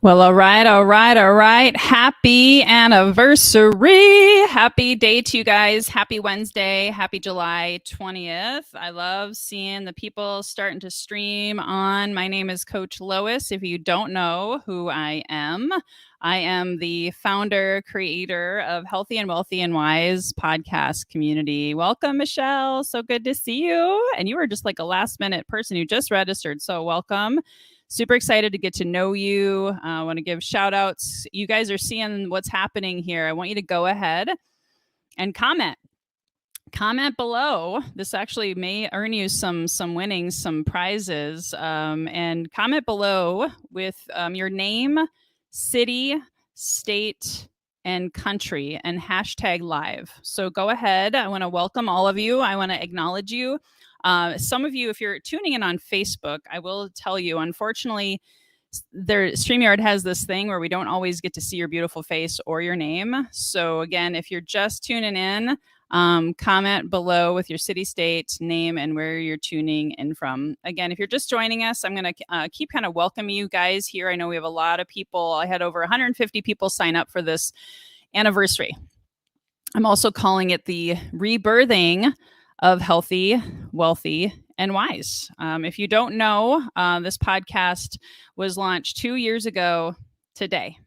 Well, all right. Happy anniversary. Happy day to you guys. Happy Wednesday. Happy July 20th. I love seeing the people starting to stream on. My name is Coach Lois. If you don't know who I am the founder, creator of Healthy and Wealthy and Wise podcast community. Welcome, Michelle. So good to see you. And you were just like a last minute person who just registered. So welcome. Super excited to get to know you. I want to give shout outs. You guys are seeing what's happening here. I want you to go ahead and comment. Comment below. This actually may earn you some winnings, some prizes. And comment below with your name, city, state, and country, and hashtag live. So go ahead. I want to welcome all of you. I want to acknowledge you. Some of you, if you're tuning in on Facebook, I will tell you, unfortunately, StreamYard has this thing where we don't always get to see your beautiful face or your name. So again, if you're just tuning in, comment below with your city, state, name, and where you're tuning in from. Again, if you're just joining us, I'm going to keep kind of welcoming you guys here. I know we have a lot of people. I had over 150 people sign up for this anniversary. I'm also calling it the rebirthing of Healthy, Wealthy, and Wise. If you don't know, this podcast was launched 2 years ago today.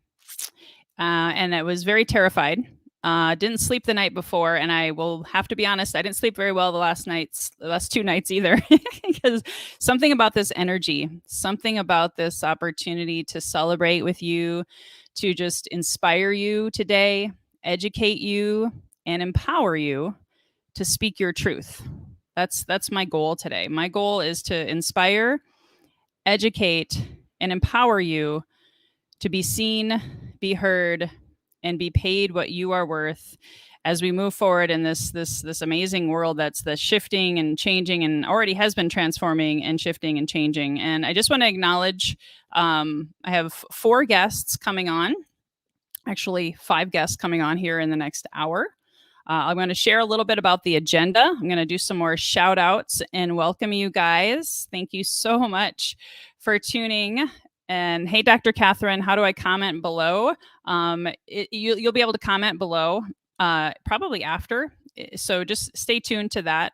And I was very terrified. Didn't sleep the night before. And I will have to be honest, I didn't sleep very well the last 2 nights either. Because something about this energy, something about this opportunity to celebrate with you, to just inspire you today, educate you, and empower you to speak your truth. That's my goal today. My goal is to inspire, educate, and empower you to be seen, be heard, and be paid what you are worth as we move forward in this amazing world that's the shifting and changing and already has been transforming and shifting and changing. And I just want to acknowledge, I have 4 guests coming on, actually 5 guests coming on here in the next hour. I'm going to share a little bit about the agenda. I'm going to do some more shout outs and welcome you guys. Thank you so much for tuning. And hey, Dr. Catherine, how do I comment below? You'll be able to comment below probably after. So just stay tuned to that.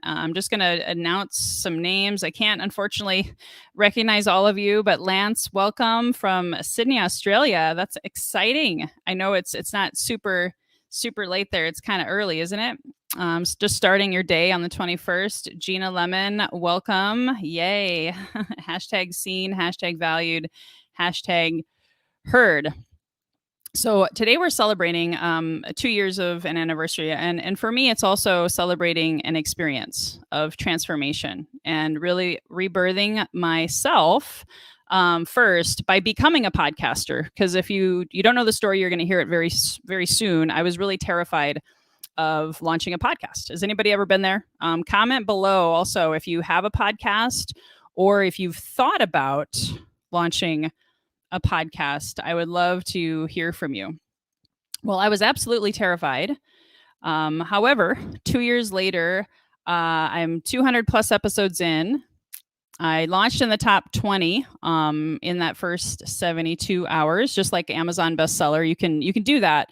I'm just going to announce some names. I can't, unfortunately, recognize all of you, but Lance, welcome from Sydney, Australia. That's exciting. I know it's not super late there. It's kind of early, isn't it? Just starting your day on the 21st. Gina Lemon, welcome. Yay. Hashtag seen, hashtag valued, hashtag heard. So today we're celebrating 2 years of an anniversary. And for me, it's also celebrating an experience of transformation and really rebirthing myself first by becoming a podcaster. Because if you don't know the story, you're going to hear it very, very soon. I was really terrified of launching a podcast. Has anybody ever been there? Comment below also if you have a podcast or if you've thought about launching a podcast. I would love to hear from you. Well, I was absolutely terrified. However, 2 years later, I'm 200 plus episodes in. I launched in the top 20 in that first 72 hours, just like Amazon bestseller. You can do that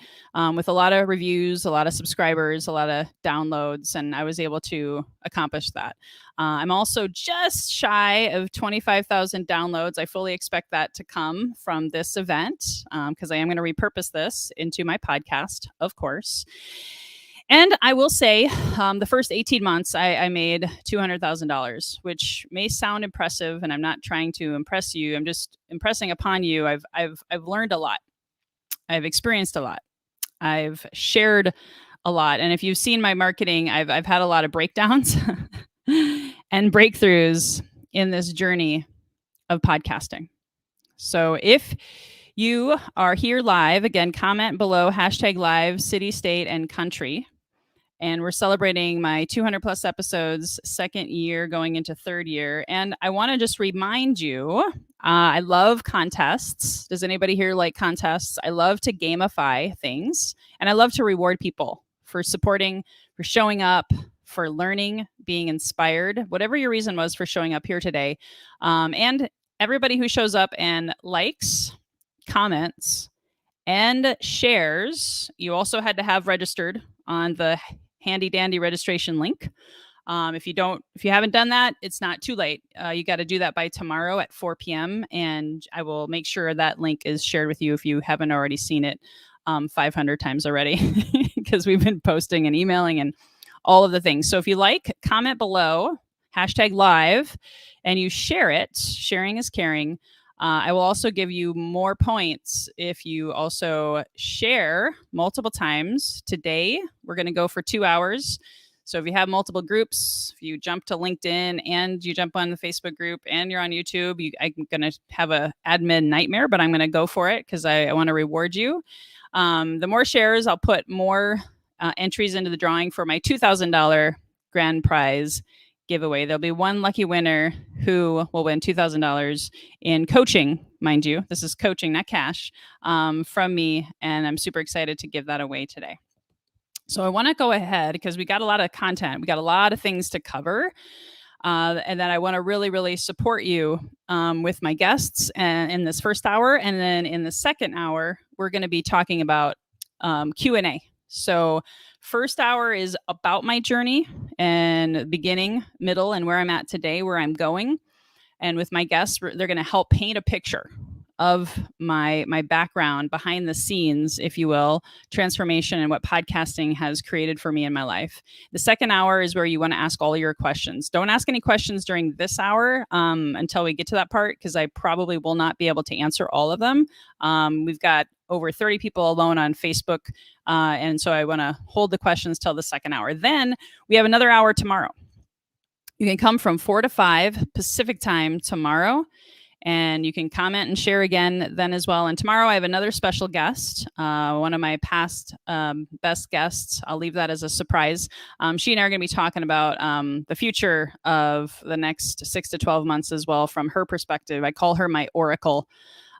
with a lot of reviews, a lot of subscribers, a lot of downloads, and I was able to accomplish that. I'm also just shy of 25,000 downloads. I fully expect that to come from this event because I am going to repurpose this into my podcast, of course. And I will say, the first 18 months, I made $200,000, which may sound impressive, and I'm not trying to impress you. I'm just impressing upon you. I've learned a lot. I've experienced a lot. I've shared a lot, and if you've seen my marketing, I've had a lot of breakdowns and breakthroughs in this journey of podcasting. So if you are here live, again, comment below, hashtag live, city, state, and country. And we're celebrating my 200 plus episodes, 2nd year going into 3rd year. And I want to just remind you, I love contests. Does anybody here like contests? I love to gamify things. And I love to reward people for supporting, for showing up, for learning, being inspired, whatever your reason was for showing up here today. And everybody who shows up and likes, comments, and shares, you also had to have registered on the handy dandy registration link. If you haven't done that, it's not too late. You got to do that by tomorrow at 4 p.m. And I will make sure that link is shared with you if you haven't already seen it 500 times already, because we've been posting and emailing and all of the things. So if you like, comment below, #live, and you share it. Sharing is caring. I will also give you more points if you also share multiple times. Today, we're going to go for 2 hours. So if you have multiple groups, if you jump to LinkedIn and you jump on the Facebook group and you're on YouTube, I'm going to have an admin nightmare, but I'm going to go for it because I want to reward you. The more shares, I'll put more entries into the drawing for my $2,000 grand prize giveaway. There'll be one lucky winner who will win $2,000 in coaching, mind you. This is coaching, not cash, from me. And I'm super excited to give that away today. So I want to go ahead because we got a lot of content. We got a lot of things to cover. And then I want to really, really support you with my guests and in this first hour. And then in the second hour, we're going to be talking about Q&A. So first hour is about my journey and beginning, middle, and where I'm at today, where I'm going. And with my guests, they're going to help paint a picture of my background, behind the scenes, if you will, transformation and what podcasting has created for me in my life. The second hour is where you want to ask all your questions. Don't ask any questions during this hour until we get to that part, because I probably will not be able to answer all of them. We've got over 30 people alone on Facebook, and so I want to hold the questions till the second hour. Then we have another hour tomorrow. You can come from 4 to 5 Pacific time tomorrow. And you can comment and share again then as well. And tomorrow I have another special guest, one of my past best guests. I'll leave that as a surprise. She and I are going to be talking about the future of the next 6 to 12 months as well from her perspective. I call her my oracle.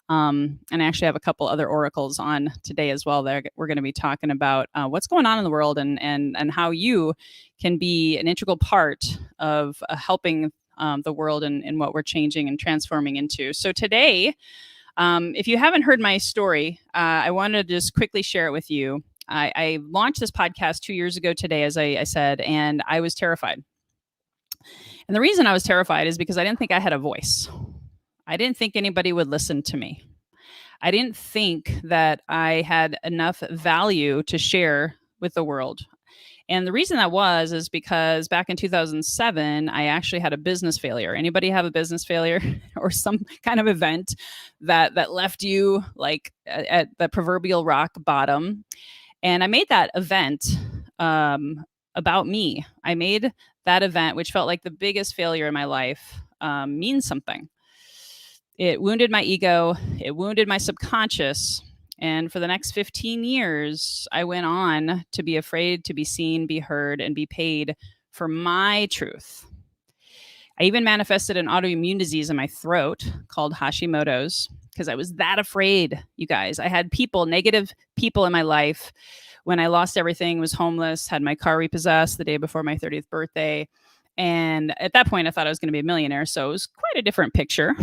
And I actually have a couple other oracles on today as well. That we're going to be talking about what's going on in the world and how you can be an integral part of helping the world and what we're changing and transforming into. So today, if you haven't heard my story, I wanted to just quickly share it with you. I launched this podcast 2 years ago today, as I said, and I was terrified. And the reason I was terrified is because I didn't think I had a voice. I didn't think anybody would listen to me. I didn't think that I had enough value to share with the world. And the reason that is because back in 2007, I actually had a business failure. Anybody have a business failure or some kind of event that left you like at the proverbial rock bottom? And I made that event about me. I made that event, which felt like the biggest failure in my life, mean something. It wounded my ego. It wounded my subconscious. And for the next 15 years, I went on to be afraid to be seen, be heard, and be paid for my truth. I even manifested an autoimmune disease in my throat called Hashimoto's because I was that afraid, you guys. I had negative people in my life. When I lost everything, was homeless, had my car repossessed the day before my 30th birthday. And at that point, I thought I was going to be a millionaire. So it was quite a different picture,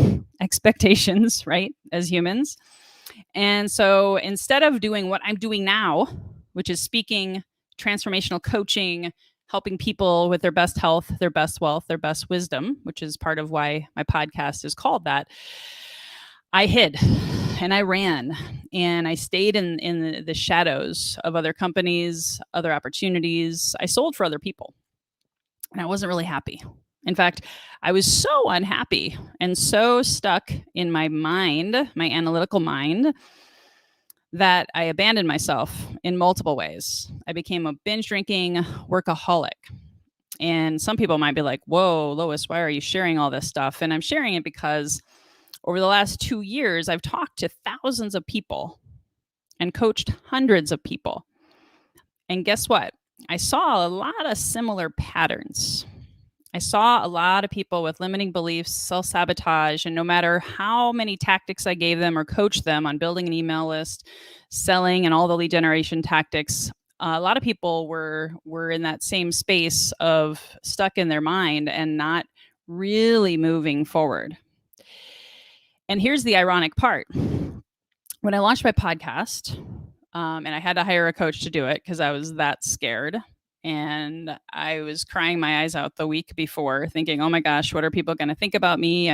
expectations, right, as humans. And so instead of doing what I'm doing now, which is speaking, transformational coaching, helping people with their best health, their best wealth, their best wisdom, which is part of why my podcast is called that, I hid and I ran and I stayed in the shadows of other companies, other opportunities. I sold for other people and I wasn't really happy. In fact, I was so unhappy and so stuck in my mind, my analytical mind, that I abandoned myself in multiple ways. I became a binge drinking workaholic. And some people might be like, whoa, Lois, why are you sharing all this stuff? And I'm sharing it because over the last 2 years, I've talked to thousands of people and coached hundreds of people. And guess what? I saw a lot of similar patterns. I saw a lot of people with limiting beliefs, self-sabotage, and no matter how many tactics I gave them or coached them on building an email list, selling, and all the lead generation tactics, a lot of people were in that same space of stuck in their mind and not really moving forward. And here's the ironic part. When I launched my podcast, and I had to hire a coach to do it because I was that scared. And I was crying my eyes out the week before, thinking, "Oh my gosh, what are people going to think about me?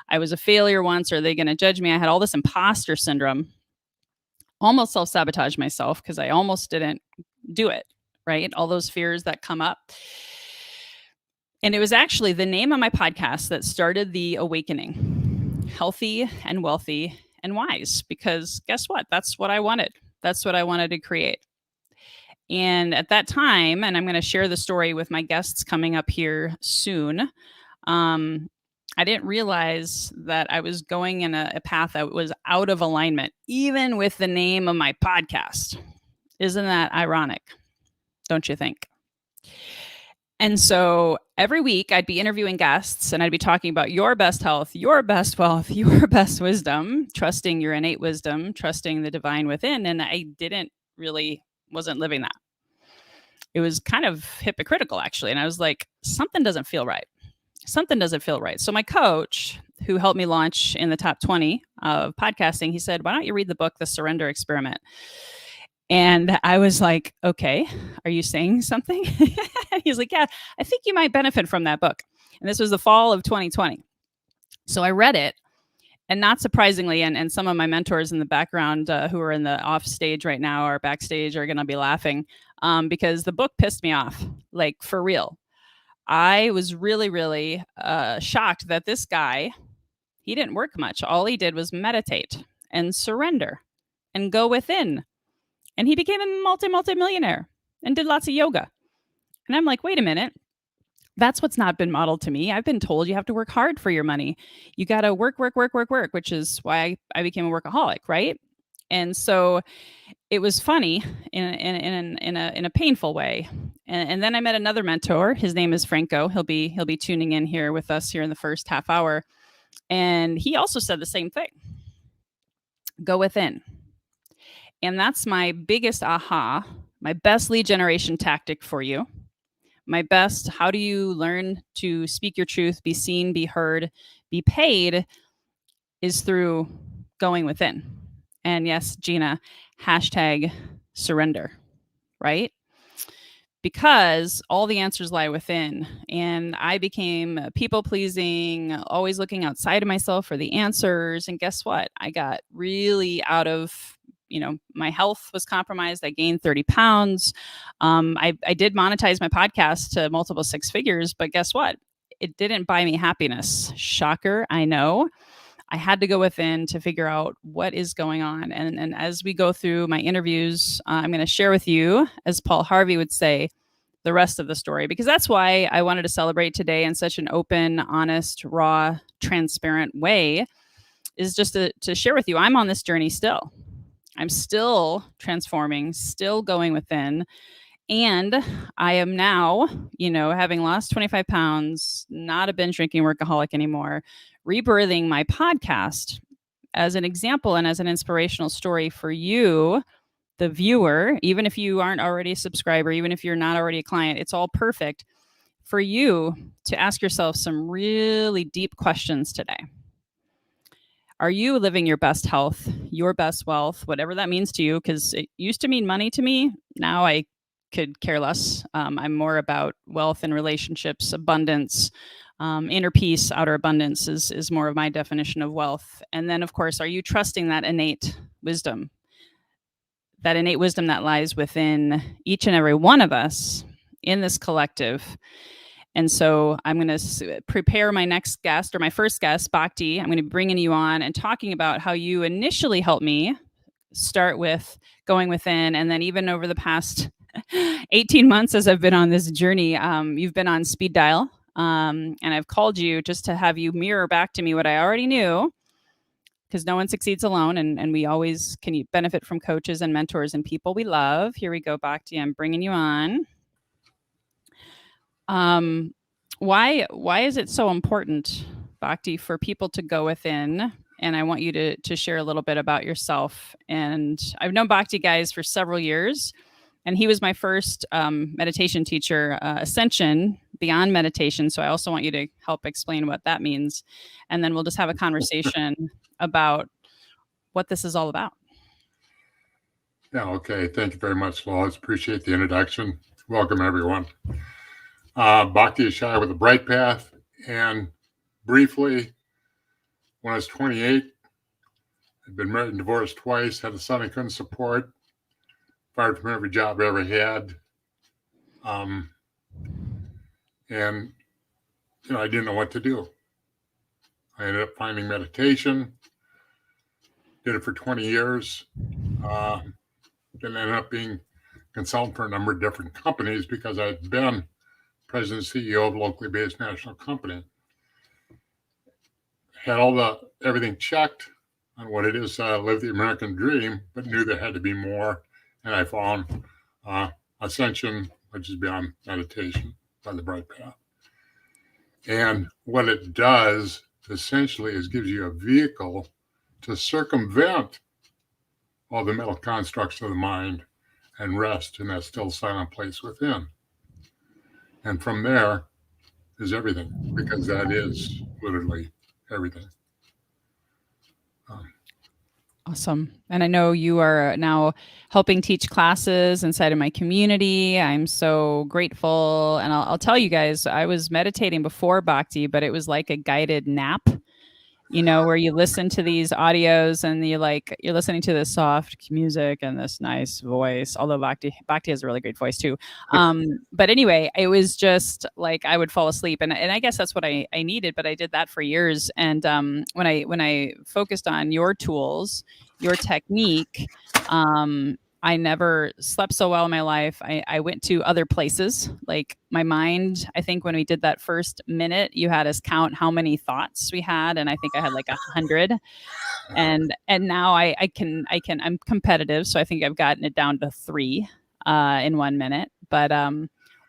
I was a failure once. Are they going to judge me?" I had all this imposter syndrome, almost self-sabotage myself because I almost didn't do it, right? All those fears that come up. And it was actually the name of my podcast that started the awakening, Healthy and Wealthy and Wise, because guess what? That's what I wanted. That's what I wanted to create. And at that time, and I'm going to share the story with my guests coming up here soon, I didn't realize that I was going in a path that was out of alignment, even with the name of my podcast. Isn't that ironic? Don't you think? And so every week I'd be interviewing guests and I'd be talking about your best health, your best wealth, your best wisdom, trusting your innate wisdom, trusting the divine within. And I wasn't living that. It was kind of hypocritical, actually. And I was like, something doesn't feel right. Something doesn't feel right. So my coach, who helped me launch in the top 20 of podcasting, he said, "Why don't you read the book, The Surrender Experiment?" And I was like, "Okay, are you saying something?" He's like, "Yeah, I think you might benefit from that book." And this was the fall of 2020. So I read it. And not surprisingly, and some of my mentors in the background who are in the off stage right now or backstage are going to be laughing because the book pissed me off, like for real. I was really, really shocked that this guy, he didn't work much. All he did was meditate and surrender and go within. And he became a multi-millionaire and did lots of yoga. And I'm like, wait a minute. That's what's not been modeled to me. I've been told you have to work hard for your money. You got to work, which is why I became a workaholic, right? And so it was funny in a painful way. And then I met another mentor. His name is Franco. He'll be tuning in here with us here in the first half hour. And he also said the same thing. Go within. And that's my biggest aha, my best lead generation tactic for you. My best, how do you learn to speak your truth, be seen, be heard, be paid, is through going within. And yes, Gina, hashtag surrender, right? Because all the answers lie within. And I became people pleasing, always looking outside of myself for the answers. And guess what? I got really out of, my health was compromised. I gained 30 pounds. I did monetize my podcast to multiple six figures, but guess what? It didn't buy me happiness. Shocker, I know. I had to go within to figure out what is going on. And as we go through my interviews, I'm going to share with you, as Paul Harvey would say, the rest of the story, because that's why I wanted to celebrate today in such an open, honest, raw, transparent way, is just to share with you, I'm on this journey still. I'm still transforming, still going within. And I am now, having lost 25 pounds, not a binge drinking workaholic anymore, rebirthing my podcast as an example and as an inspirational story for you, the viewer. Even if you aren't already a subscriber, even if you're not already a client, it's all perfect for you to ask yourself some really deep questions today. Are you living your best health, your best wealth, whatever that means to you? Because it used to mean money to me. Now I could care less. I'm more about wealth and relationships, abundance, inner peace, outer abundance is more of my definition of wealth. And then, of course, are you trusting that innate wisdom? That innate wisdom that lies within each and every one of us in this collective. And so I'm going to prepare my next guest, or my first guest, Bhakti. I'm going to be bringing you on and talking about how you initially helped me start with going within. And then even over the past 18 months as I've been on this journey, you've been on speed dial. And I've called you just to have you mirror back to me what I already knew, because no one succeeds alone. And we always can benefit from coaches and mentors and people we love. Here we go, Bhakti. I'm bringing you on. Why is it so important, Bhakti, for people to go within? And I want you to share a little bit about yourself. And I've known Bhakti, guys, for several years, and he was my first meditation teacher, Ascension, beyond meditation. So I also want you to help explain what that means. And then we'll just have a conversation about what this is all about. Yeah, okay. Thank you very much, Lois. Appreciate the introduction. Welcome, everyone. Bhakti is shy with a bright path. And briefly, when I was 28, I'd been married and divorced twice, had a son I couldn't support, fired from every job I ever had. And, I didn't know what to do. I ended up finding meditation, did it for 20 years. Then ended up being consultant for a number of different companies because I'd been president and CEO of a locally based national company. Had everything checked on what it is to live the American dream, but knew there had to be more. And I found Ascension, which is beyond meditation, by the Bright Path. And what it does essentially is gives you a vehicle to circumvent all the mental constructs of the mind and rest in that still silent place within. And from there is everything, because that is literally everything. Awesome. And I know you are now helping teach classes inside of my community. I'm so grateful. And I'll tell you guys, I was meditating before Bhakti, but it was like a guided nap, where you listen to these audios and you're listening to this soft music and this nice voice. Although Bhakti has a really great voice too. But anyway, it was just like I would fall asleep, and I guess that's what I needed. But I did that for years, and when I focused on your tools, your technique, I never slept so well in my life. I went to other places. Like my mind, I think when we did that first minute, you had us count how many thoughts we had. And I think I had like 100. And now I'm competitive. So I think I've gotten it down to 3 in 1 minute. But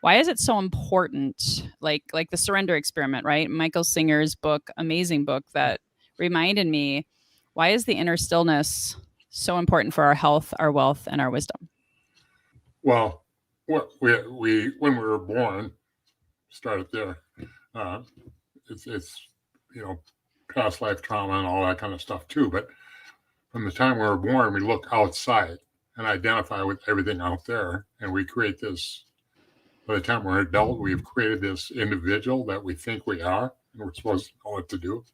why is it so important? Like the Surrender Experiment, right? Michael Singer's book, amazing book that reminded me, why is the inner stillness so important for our health, our wealth, and our wisdom? Well, we when we were born, started there. It's past life trauma and all that kind of stuff too. But from the time we were born, we look outside and identify with everything out there, and we create this. By the time we're an adult, we've created this individual that we think we are, and we're supposed to know what to do.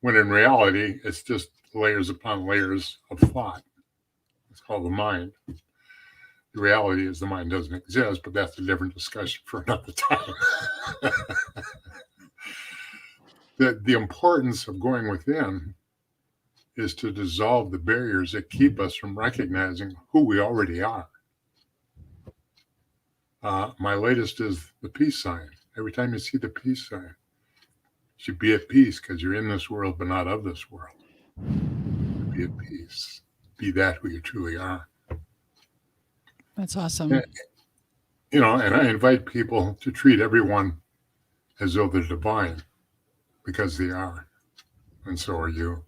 When in reality, it's just layers upon layers of thought. It's called the mind. The reality is the mind doesn't exist, but that's a different discussion for another time. The importance of going within is to dissolve the barriers that keep us from recognizing who we already are. My latest is the peace sign. Every time you see the peace sign, you should be at peace because you're in this world, but not of this world. Be at peace. Be that who you truly are. That's awesome. And I invite people to treat everyone as though they're divine, because they are, and so are you.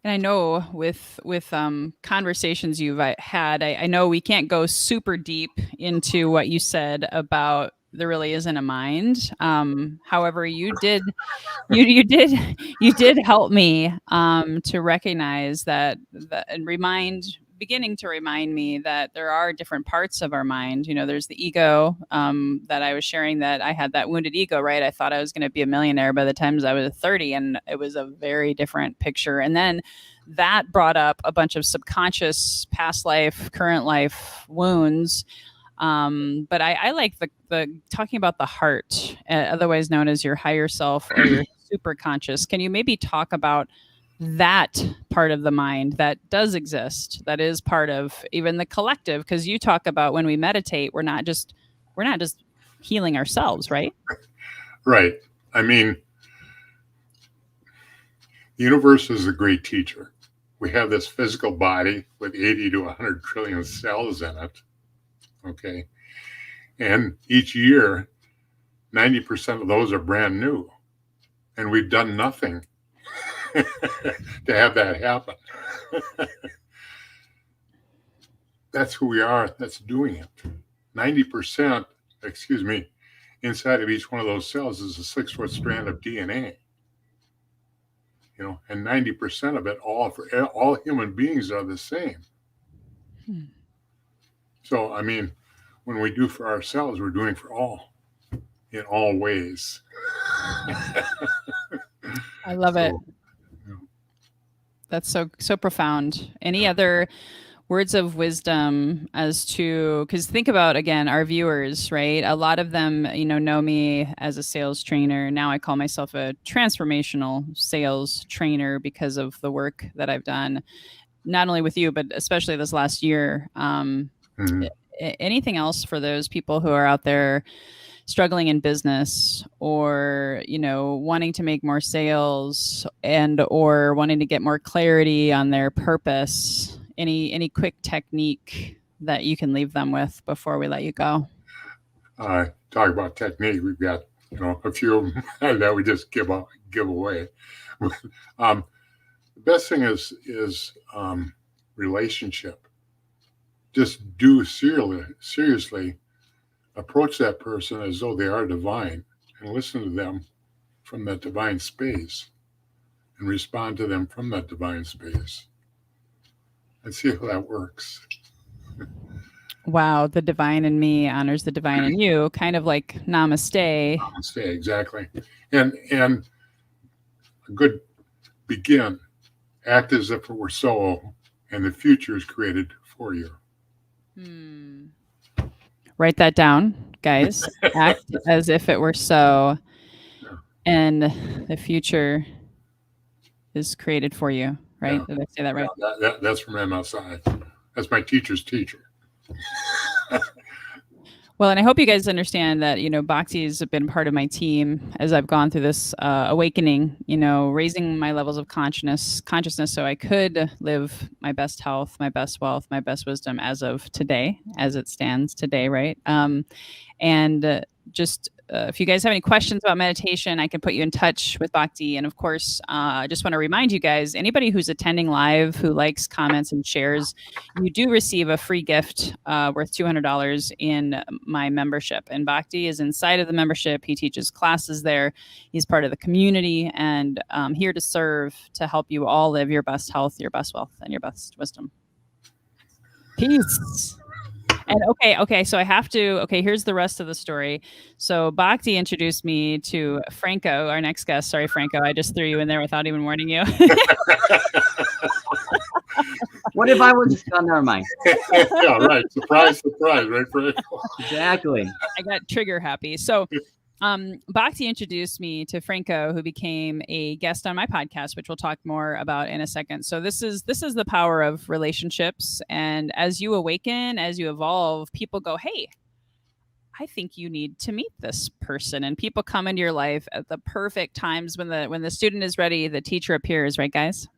And I know with conversations you've had, I know we can't go super deep into what you said about there really isn't a mind. However, you did help me to recognize that and beginning to remind me that there are different parts of our mind. There's the ego that I was sharing, that I had that wounded ego, right? I thought I was going to be a millionaire by the time I was 30, and it was a very different picture. And then that brought up a bunch of subconscious past life, current life wounds. But I like the talking about the heart, otherwise known as your higher self or your super conscious. Can you maybe talk about that part of the mind that does exist, that is part of even the collective? Because you talk about when we meditate, we're not just healing ourselves, right? Right. I mean, the universe is a great teacher. We have this physical body with 80 to 100 trillion cells in it. Okay. And each year, 90% of those are brand new. And we've done nothing to have that happen. That's who we are. That's doing it. 90%, excuse me, inside of each one of those cells is a 6-foot strand of DNA. And 90% of it, all human beings are the same. So, I mean, when we do for ourselves, we're doing for all, in all ways. I love it. That's so profound. Any other words of wisdom as to, because think about, again, our viewers, right? A lot of them, know me as a sales trainer. Now I call myself a transformational sales trainer because of the work that I've done, not only with you, but especially this last year. Anything else for those people who are out there struggling in business, or wanting to make more sales, and or wanting to get more clarity on their purpose? Any quick technique that you can leave them with before we let you go? Talk about technique. We've got a few of them that we just give away. The best thing is relationship. Just do seriously approach that person as though they are divine, and listen to them from that divine space, and respond to them from that divine space, and see how that works. Wow, the divine in me honors the divine in you, kind of like namaste. Namaste, exactly. And a good begin, act as if it were so, and the future is created for you. Write that down, guys. Act as if it were so, and the future is created for you, right? Yeah. Did I say that right? Yeah, that's from MSI. That's my teacher's teacher. Well, and I hope you guys understand that, Bhakti has been part of my team as I've gone through this awakening, raising my levels of consciousness so I could live my best health, my best wealth, my best wisdom as of today, as it stands today, right? And just if you guys have any questions about meditation, I can put you in touch with Bhakti. And of course, I just want to remind you guys, anybody who's attending live, who likes, comments, and shares, you do receive a free gift worth $200 in my membership. And Bhakti is inside of the membership. He teaches classes there. He's part of the community, and here to serve, to help you all live your best health, your best wealth, and your best wisdom. Peace. And okay, so I have to, here's the rest of the story. So Bhakti introduced me to Franco, our next guest. Sorry, Franco, I just threw you in there without even warning you. What if I was just, oh, never mind. Yeah, right. Surprise, right, Franco? Exactly. I got trigger happy. So Bhakti introduced me to Franco, who became a guest on my podcast, which we'll talk more about in a second. So this is the power of relationships. And as you awaken, as you evolve, people go, hey, I think you need to meet this person. And people come into your life at the perfect times when the student is ready, the teacher appears, right, guys?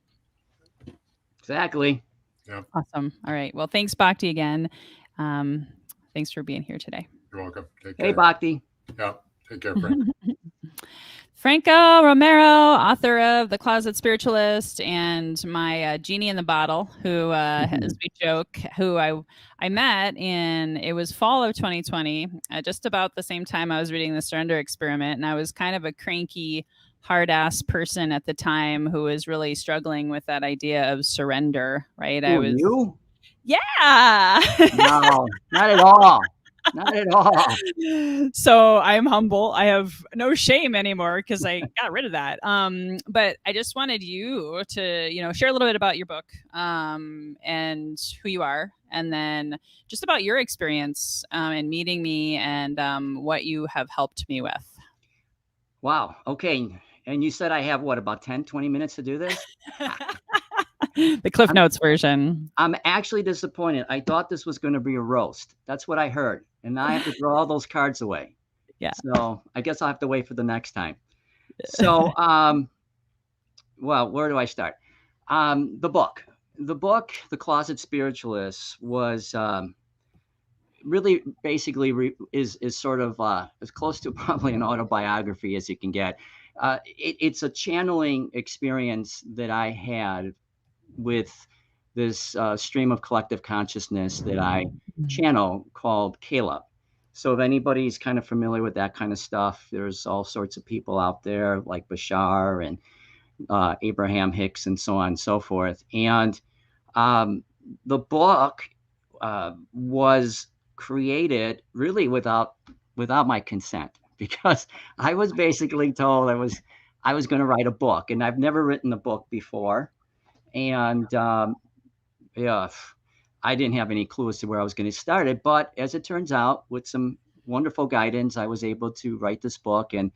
Exactly. Yeah. Awesome. All right. Well, thanks, Bhakti, again. Thanks for being here today. You're welcome. Take care. Hey, Bhakti. Yeah. Take care, Frank. Franco Romero, author of The Closet Spiritualist and my genie in the bottle, who, as we joke, who I met it was fall of 2020, just about the same time I was reading The Surrender Experiment. And I was kind of a cranky, hard-ass person at the time who was really struggling with that idea of surrender, right? You? Yeah. No, not at all. Not at all. So I'm humble. I have no shame anymore because I got rid of that. But I just wanted you to, share a little bit about your book and who you are, and then just about your experience in meeting me and what you have helped me with. Wow. Okay. And you said I have about 10, 20 minutes to do this? The Cliff Notes version. I'm actually disappointed. I thought this was going to be a roast. That's what I heard. And now I have to throw all those cards away. Yeah. So I guess I'll have to wait for the next time. So, well, where do I start? The book, The Closet Spiritualist, was really basically is sort of as close to probably an autobiography as you can get. It's a channeling experience that I had with this stream of collective consciousness that I channel called Caleb. So if anybody's kind of familiar with that kind of stuff, there's all sorts of people out there like Bashar and Abraham Hicks and so on and so forth. And the book was created really without my consent, because I was basically told I was going to write a book, and I've never written a book before. And yeah, I didn't have any clue as to where I was going to start it. But as it turns out, with some wonderful guidance, I was able to write this book, and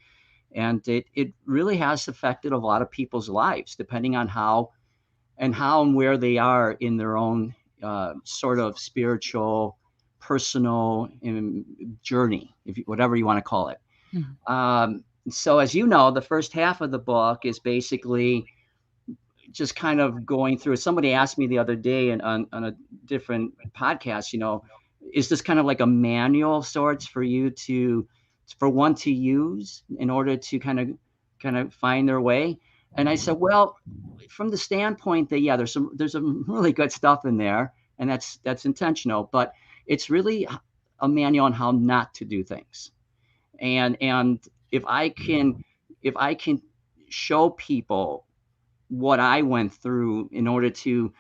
it really has affected a lot of people's lives, depending on how and where they are in their own sort of spiritual, personal journey, whatever you want to call it. So as you know, the first half of the book is basically just kind of going through. Somebody asked me the other day on a different podcast, is this kind of like a manual sorts for one to use in order to kind of find their way? And I said, well, from the standpoint that, yeah, there's some really good stuff in there, and that's intentional, but it's really a manual on how not to do things. And if I can show people what I went through in order to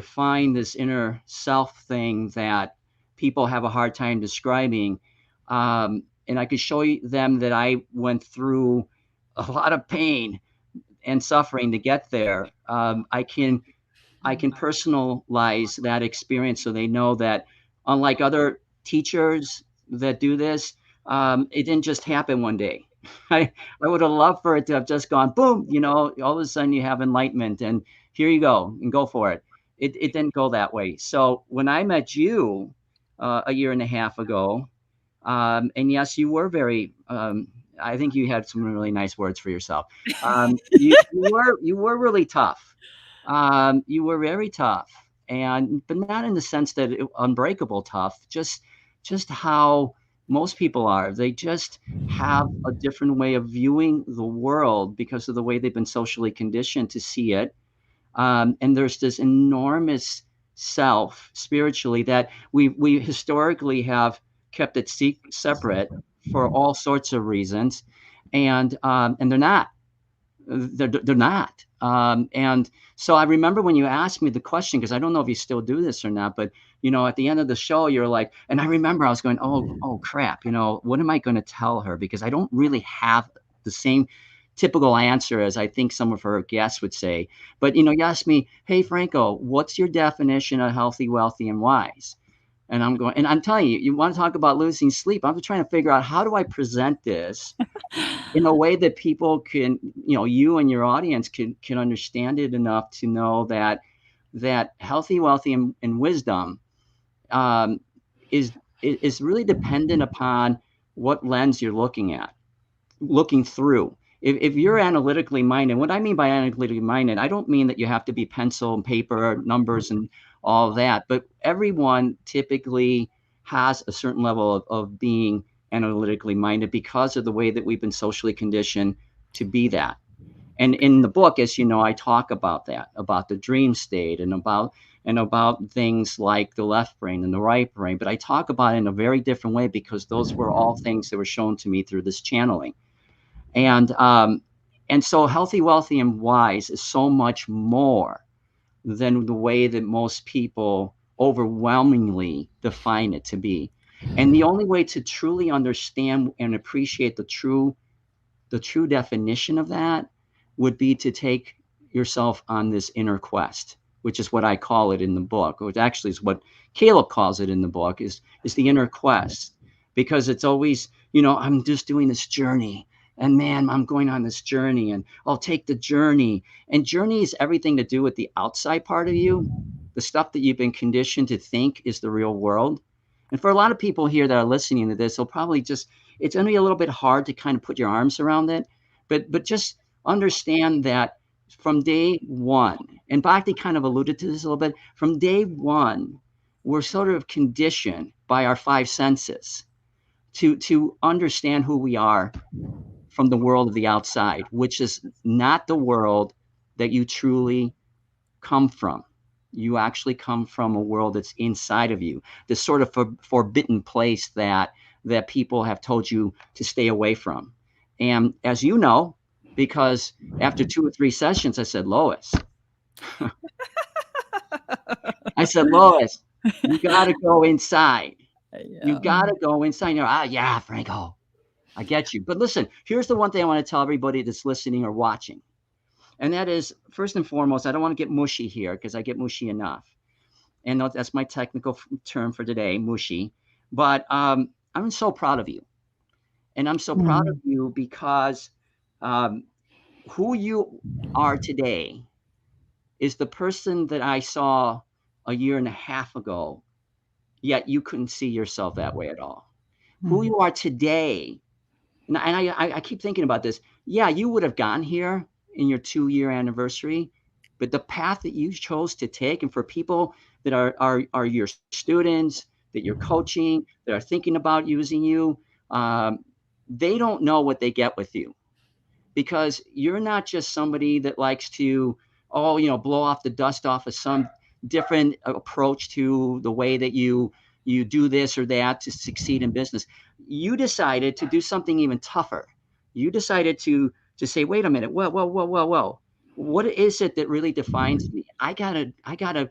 find this inner self thing that people have a hard time describing, and I could show them that I went through a lot of pain and suffering to get there, I can personalize that experience so they know that, unlike other teachers that do this, it didn't just happen one day. I would have loved for it to have just gone boom, all of a sudden you have enlightenment and here you go and go for it. It didn't go that way. So when I met you a year and a half ago, and yes, you were very, I think you had some really nice words for yourself. You were really tough. You were very tough, but not in the sense that unbreakable tough, just how most people are. They just have a different way of viewing the world because of the way they've been socially conditioned to see it. And there's this enormous self spiritually that we historically have kept it separate for all sorts of reasons, and they're not. They're not. And so I remember when you asked me the question, because I don't know if you still do this or not, but at the end of the show, you're like, and I remember I was going, oh crap, what am I going to tell her? Because I don't really have the same typical answer as I think some of her guests would say. But you asked me, hey Franco, what's your definition of healthy, wealthy, and wise? And I'm going, and I'm telling you, you want to talk about losing sleep. I'm trying to figure out, how do I present this in a way that people can, you and your audience can understand it enough to know that healthy, wealthy, and wisdom is really dependent upon what lens you're looking through. If you're analytically minded, what I mean by analytically minded, I don't mean that you have to be pencil and paper, numbers and all of that, but everyone typically has a certain level of being analytically minded because of the way that we've been socially conditioned to be that. And in the book, as you know, I talk about that, about the dream state and about things like the left brain and the right brain. But I talk about it in a very different way because those were all things that were shown to me through this channeling. And so healthy, wealthy, and wise is so much more than the way that most people overwhelmingly define it to be. And the only way to truly understand and appreciate the true definition of that would be to take yourself on this inner quest, which is what I call it in the book, which actually is what Caleb calls it in the book, is the inner quest. Because it's always, I'm just doing this journey. And man, I'm going on this journey, and I'll take the journey. And journey is everything to do with the outside part of you, the stuff that you've been conditioned to think is the real world. And for a lot of people here that are listening to this, they'll probably it's going to be a little bit hard to kind of put your arms around it. But just understand that from day one, and Bhakti kind of alluded to this a little bit, from day one, we're sort of conditioned by our five senses to understand who we are from the world of the outside, which is not the world that you truly come from. You actually come from a world that's inside of you, this sort of forbidden place that people have told you to stay away from. And as you know, because after 2 or 3 sessions, I said, Lois, Lois, you got to go inside. You got to go inside. You're, yeah, Franco, I get you. But listen, here's the one thing I want to tell everybody that's listening or watching. And that is, first and foremost, I don't want to get mushy here because I get mushy enough. And that's my technical term for today, mushy. But I'm so proud of you. And I'm so proud of you because who you are today is the person that I saw a year and a half ago, yet you couldn't see yourself that way at all. Who you are today, and I keep thinking about this. Yeah, you would have gotten here in your 2-year anniversary, but the path that you chose to take, and for people that are your students, that you're coaching, that are thinking about using you, they don't know what they get with you, because you're not just somebody that likes to, blow off the dust off of some different approach to the way that you do this or that to succeed in business. You decided to do something even tougher. You decided to say, wait a minute, whoa. What is it that really defines me? I gotta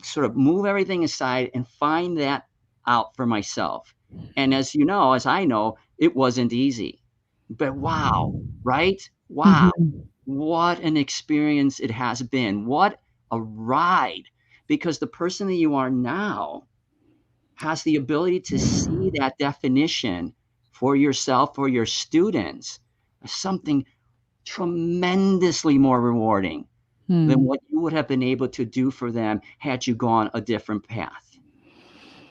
sort of move everything aside and find that out for myself. And as you know, as I know, it wasn't easy. But wow, right? Wow. What an experience it has been. What a ride. Because the person that you are now has the ability to see that definition for yourself, for your students, as something tremendously more rewarding than what you would have been able to do for them had you gone a different path.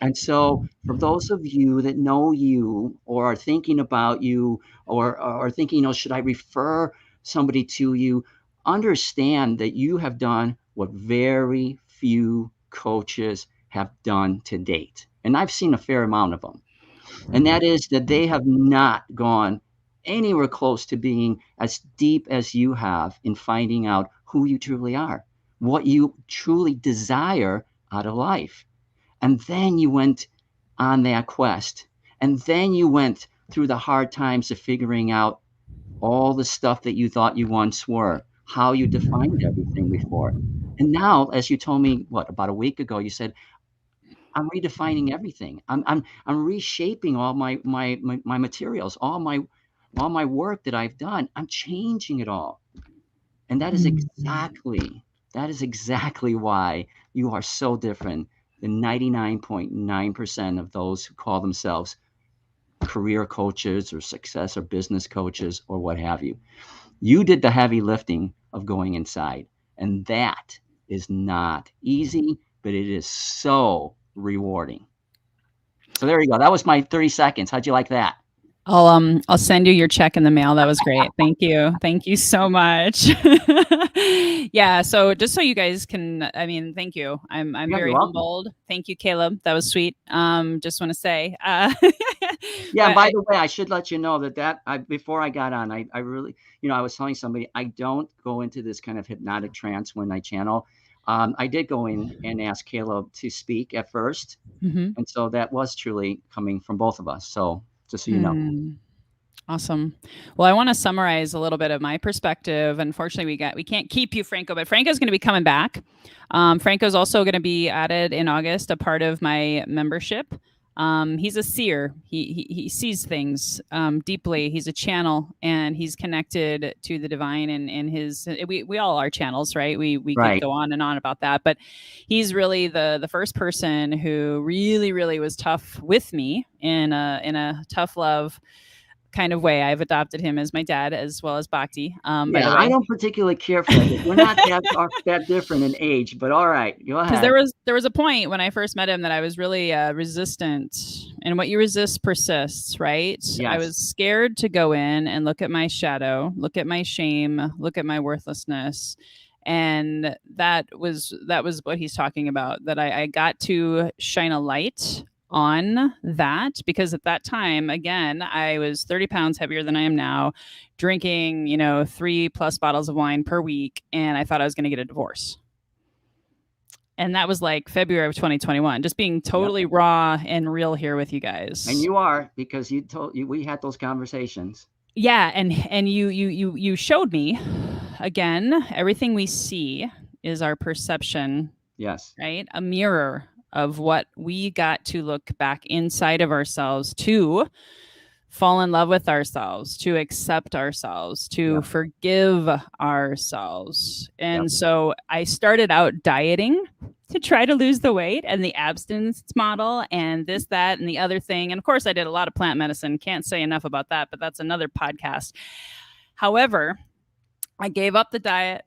And so for those of you that know you or are thinking about you or thinking, should I refer somebody to you, understand that you have done what very few coaches have done to date. And I've seen a fair amount of them. And that is that they have not gone anywhere close to being as deep as you have in finding out who you truly are, what you truly desire out of life. And then you went on that quest. And then you went through the hard times of figuring out all the stuff that you thought you once were, how you defined everything before. And now, as you told me, about a week ago, you said, I'm redefining everything. I'm reshaping all my materials, all my work that I've done. I'm changing it all. And that is exactly why you are so different than 99.9% of those who call themselves career coaches or success or business coaches or what have you. You did the heavy lifting of going inside, and that is not easy, but it is so rewarding. So there you go. That was my 30 seconds. How'd you like that? I'll send you your check in the mail. That was great. Thank you. Thank you so much. Yeah. So just so you guys can, thank you. I'm very humbled. Thank you, Caleb. That was sweet. Just want to say, yeah. By the way, I should let you know that before I got on, I really, I was telling somebody, I don't go into this kind of hypnotic trance when I channel. I did go in and ask Caleb to speak at first. And so that was truly coming from both of us. So just so you know. Awesome. Well, I want to summarize a little bit of my perspective. Unfortunately, we can't keep you, Franco, but Franco's going to be coming back. Franco's also going to be added in August, a part of my membership. He's a seer. He sees things deeply. He's a channel, and he's connected to the divine. And his we all are channels, right? We could go on and on about that, but he's really the first person who really was tough with me in a tough love kind of way. I've adopted him as my dad as well as Bhakti. By the way, I don't particularly care for that. We're not that different in age, but all right, go ahead. Because there was a point when I first met him that I was really resistant, and what you resist persists, right? Yes. I was scared to go in and look at my shadow, look at my shame, look at my worthlessness. And that was what he's talking about, that I got to shine a light on that, because at that time, again, I was 30 pounds heavier than I am now, drinking 3+ bottles of wine per week, and I thought I was going to get a divorce. And that was like February of 2021, just being totally raw and real here with you guys. And you are, because we had those conversations. Yeah, and you showed me again, everything we see is our perception. Yes. Right? A mirror of what we got to look back inside of ourselves to fall in love with ourselves, to accept ourselves, to forgive ourselves. And so I started out dieting to try to lose the weight, and the abstinence model and this, that, and the other thing. And of course, I did a lot of plant medicine. Can't say enough about that, but that's another podcast. However, I gave up the diet.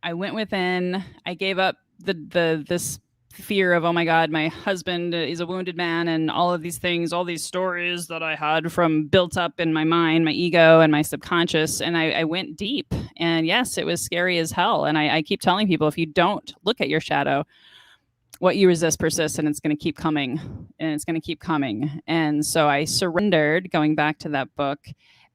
I went within. I gave up this fear of, oh my God, my husband is a wounded man, and all of these things, all these stories that I had from built up in my mind, my ego and my subconscious. And I went deep, and yes, it was scary as hell. And I keep telling people, if you don't look at your shadow, what you resist persists, and it's going to keep coming, and it's going to keep coming. And so I surrendered, going back to that book.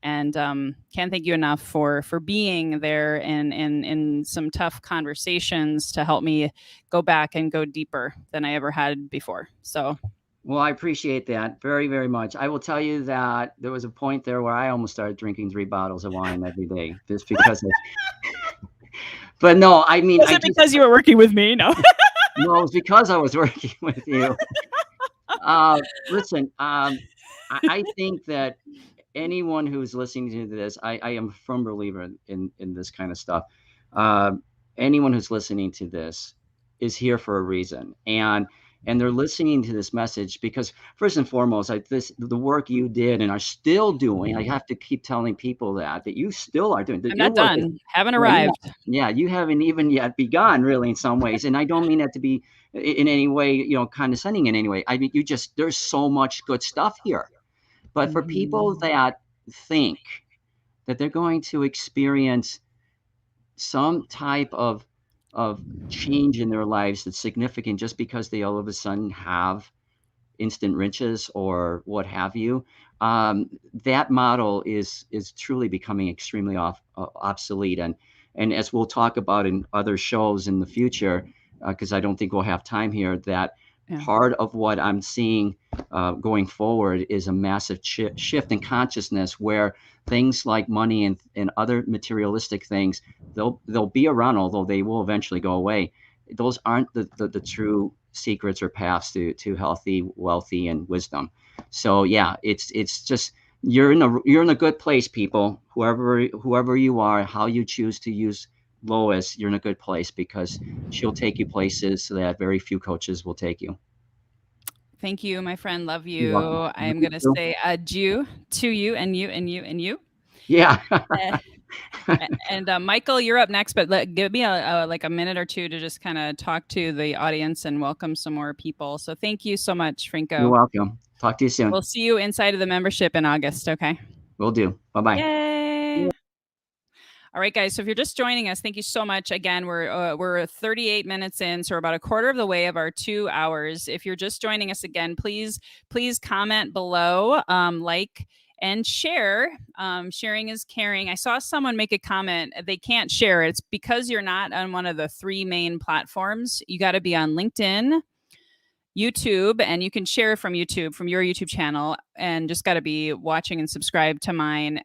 And can't thank you enough for being there in some tough conversations to help me go back and go deeper than I ever had before. So, well, I appreciate that very, very much. I will tell you that there was a point there where I almost started drinking 3 bottles of wine every day, just because of. But no, I mean, was it because you were working with me? No, no, it was because I was working with you. Listen, I think that anyone who's listening to this, I am a firm believer in this kind of stuff. Anyone who's listening to this is here for a reason, and they're listening to this message because, first and foremost, the work you did and are still doing. I have to keep telling people that you still are doing. I'm not done. Haven't arrived. Yeah, you haven't even yet begun, really, in some ways. And I don't mean that to be in any way, condescending in any way. I mean, there's so much good stuff here. But for people that think that they're going to experience some type of change in their lives that's significant just because they all of a sudden have instant riches or what have you, that model is truly becoming extremely obsolete. And as we'll talk about in other shows in the future, because I don't think we'll have time here, that part of what I'm seeing going forward is a massive shift in consciousness, where things like money and other materialistic things, they'll be around, although they will eventually go away. Those aren't the true secrets or paths to healthy, wealthy, and wisdom. So yeah, it's just you're in a good place, people. Whoever you are, how you choose to use Lois, you're in a good place, because she'll take you places that very few coaches will take you. Thank you, my friend. Love you. I'm going to say adieu to you and you and you and you. Yeah. And Michael, you're up next, but give me like a minute or two to just kind of talk to the audience and welcome some more people. So thank you so much, Franco. You're welcome. Talk to you soon. We'll see you inside of the membership in August. Okay. Will do. Bye-bye. Yay. All right, guys. So if you're just joining us, thank you so much. Again, we're 38 minutes in, so we're about a quarter of the way of our 2 hours. If you're just joining us again, please comment below, like and share. Sharing is caring. I saw someone make a comment. They can't share. It's because you're not on one of the 3 main platforms. You got to be on LinkedIn, YouTube, and you can share from YouTube, from your YouTube channel, and just got to be watching and subscribe to mine,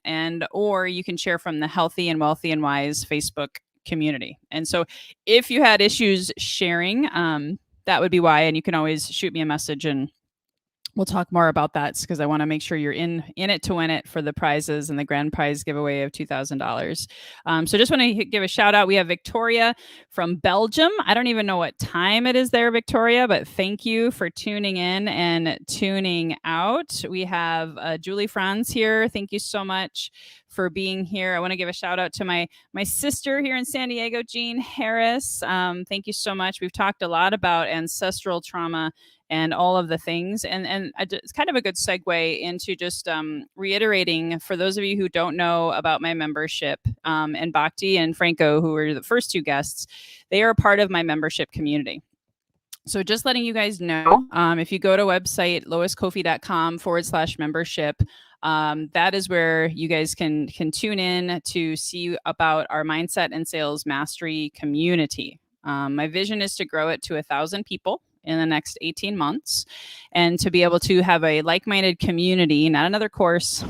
or you can share from the Healthy and Wealthy and Wise Facebook community. And so if you had issues sharing, that would be why. And you can always shoot me a message and we'll talk more about that, because I want to make sure you're in it to win it for the prizes and the grand prize giveaway of $2,000. So just want to give a shout out. We have Victoria from Belgium. I don't even know what time it is there, Victoria, but thank you for tuning in and tuning out. We have Julie Franz here. Thank you so much for being here. I want to give a shout out to my sister here in San Diego, Jean Harris. Thank you so much. We've talked a lot about ancestral trauma and all of the things. And it's kind of a good segue into just reiterating, for those of you who don't know about my membership, and Bhakti and Franco, who were the first 2 guests, they are a part of my membership community. So just letting you guys know, if you go to website loiscoffey.com/membership, that is where you guys can tune in to see about our mindset and sales mastery community. My vision is to grow it to 1,000 people in the next 18 months and to be able to have a like-minded community, not another course.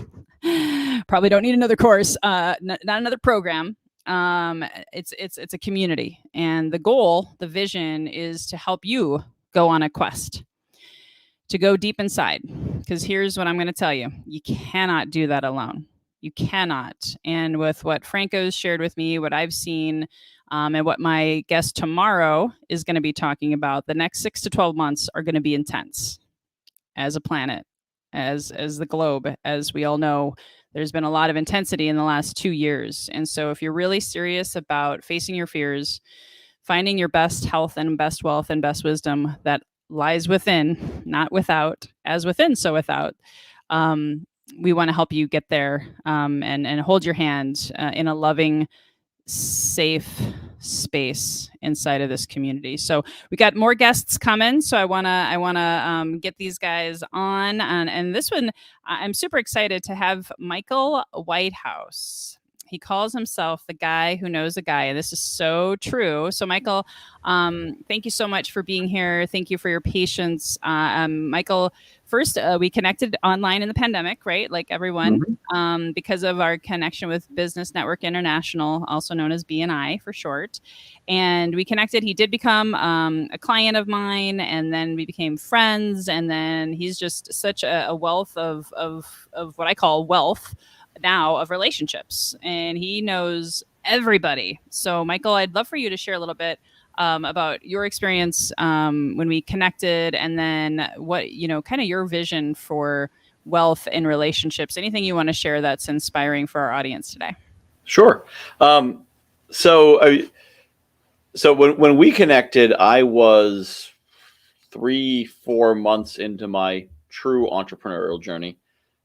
Probably don't need another course, not another program. It's a community, and the goal, the vision, is to help you go on a quest to go deep inside. Because here's what I'm going to tell you: you cannot do that alone. You cannot. And with what Franco's shared with me, what I've seen, and what my guest tomorrow is going to be talking about, the next 6 to 12 months are going to be intense as a planet, as the globe. As we all know, there's been a lot of intensity in the last 2 years. And so if you're really serious about facing your fears, finding your best health and best wealth and best wisdom that lies within, not without, as within, so without, we want to help you get there, and hold your hand in a loving, safe space inside of this community. So we got more guests coming. So I wanna get these guys on, and this one I'm super excited to have Michael Whitehouse. He calls himself the guy who knows a guy, and this is so true. So Michael, thank you so much for being here. Thank you for your patience. Michael, first, we connected online in the pandemic, right? Like everyone, because of our connection with Business Network International, also known as BNI for short. And we connected. He did become a client of mine, and then we became friends. And then he's just such a wealth of what I call wealth now of relationships, and he knows everybody. So Michael, I'd love for you to share a little bit about your experience when we connected, and then what, kind of your vision for wealth in relationships. Anything you want to share that's inspiring for our audience today? Sure. So when we connected, I was 3-4 months into my true entrepreneurial journey.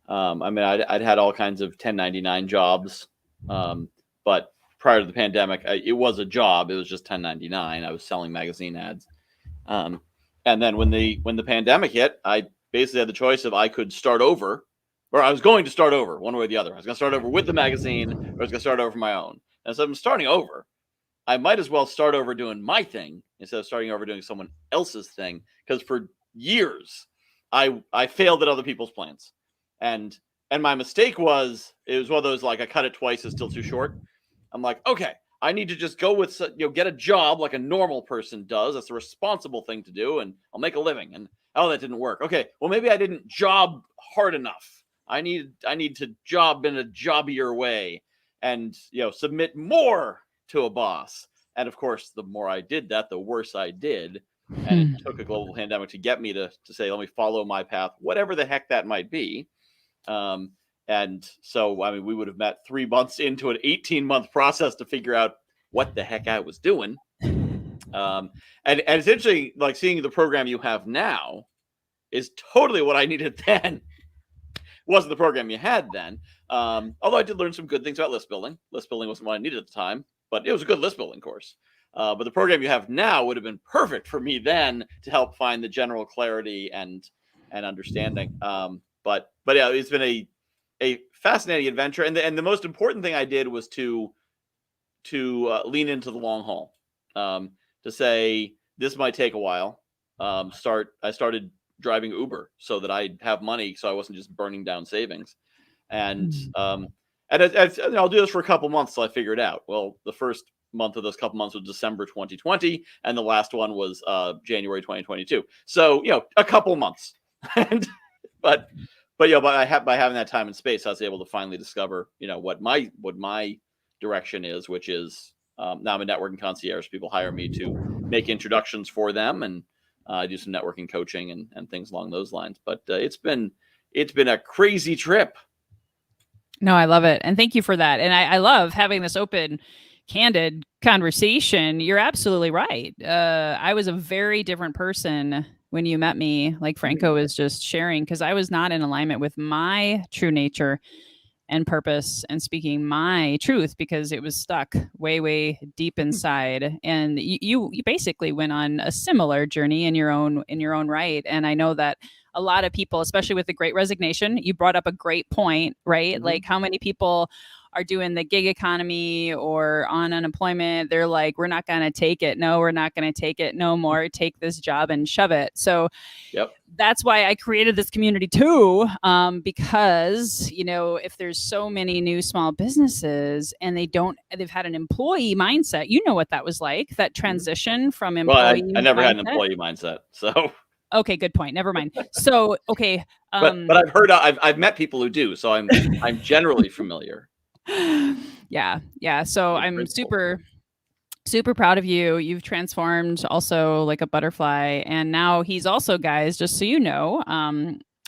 I'd had all kinds of 1099 jobs, but prior to the pandemic, it was a job. It was just 1099. I was selling magazine ads. And then when the pandemic hit, I basically had the choice of I could start over, or I was going to start over one way or the other. I was going to start over with the magazine, or I was going to start over my own. And so I'm starting over. I might as well start over doing my thing instead of starting over doing someone else's thing. Because for years, I failed at other people's plans. And my mistake was, it was one of those, like, I cut it twice, it's still too short. I'm like, okay, I need to just go with, get a job like a normal person does. That's a responsible thing to do, and I'll make a living. And that didn't work. Okay, well, maybe I didn't job hard enough. I need to job in a jobbier way, and submit more to a boss. And of course, the more I did that, the worse I did. And it took a global pandemic to get me to say, let me follow my path, whatever the heck that might be. And so, we would have met 3 months into an 18-month process to figure out what the heck I was doing. And it's interesting, like, seeing the program you have now is totally what I needed then. Wasn't the program you had then. Although I did learn some good things about list building. List building wasn't what I needed at the time, but it was a good list building course. But the program you have now would have been perfect for me then to help find the general clarity and understanding. But yeah, it's been a fascinating adventure, and the most important thing I did was to lean into the long haul. To say, this might take a while. I started driving Uber so that I'd have money, so I wasn't just burning down savings. And I'll do this for a couple months till I figure it out. Well, the first month of those couple months was December 2020, and the last one was January 2022. So a couple months. But by having that time and space, I was able to finally discover what my direction is, which is now I'm a networking concierge. People hire me to make introductions for them, and do some networking coaching and things along those lines. But it's been a crazy trip. No, I love it. And thank you for that. And I love having this open, candid conversation. You're absolutely right. I was a very different person when you met me, like Franco was just sharing, because I was not in alignment with my true nature and purpose and speaking my truth, because it was stuck way, way deep inside. And you basically went on a similar journey in your own right. And I know that a lot of people, especially with the Great Resignation, you brought up a great point, right? Like, how many people are doing the gig economy or on unemployment, they're like, we're not going to take it. No, we're not going to take it no more. Take this job and shove it. So Yep. that's why I created this community too, because, you know, if there's so many new small businesses and they've had an employee mindset, you know what that was like, that transition from Well, employee I never had an mindset? employee mindset, so. Okay, good point. Never mind. So, okay. But I've heard, I've met people who do, so I'm generally familiar. Yeah. So In I'm principle. super proud of you. You've transformed also like a butterfly. And now he's also, guys, just so you know,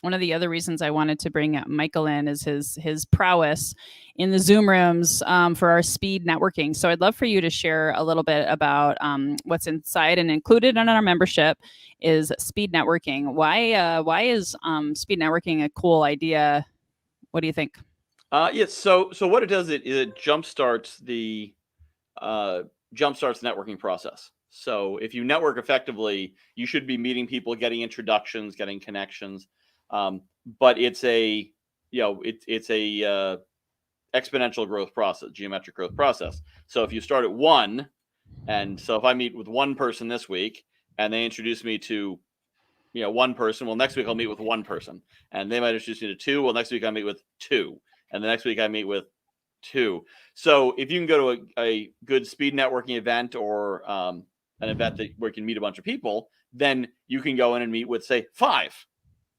one of the other reasons I wanted to bring Michael in is his prowess in the Zoom rooms for our speed networking. So I'd love for you to share a little bit about what's inside and included in our membership is speed networking. Why is speed networking a cool idea? What do you think? Yes. So what it does, it jumpstarts the networking process. So if you network effectively, you should be meeting people, getting introductions, getting connections. But it's a exponential growth process, geometric growth process. So if you start at one, and so if I meet with one person this week and they introduce me to one person, well, next week I'll meet with one person, and they might introduce me to two. Well, next week I meet with two, and the next week I meet with two. So if you can go to a good speed networking event or an event where you can meet a bunch of people, then you can go in and meet with, say, 5.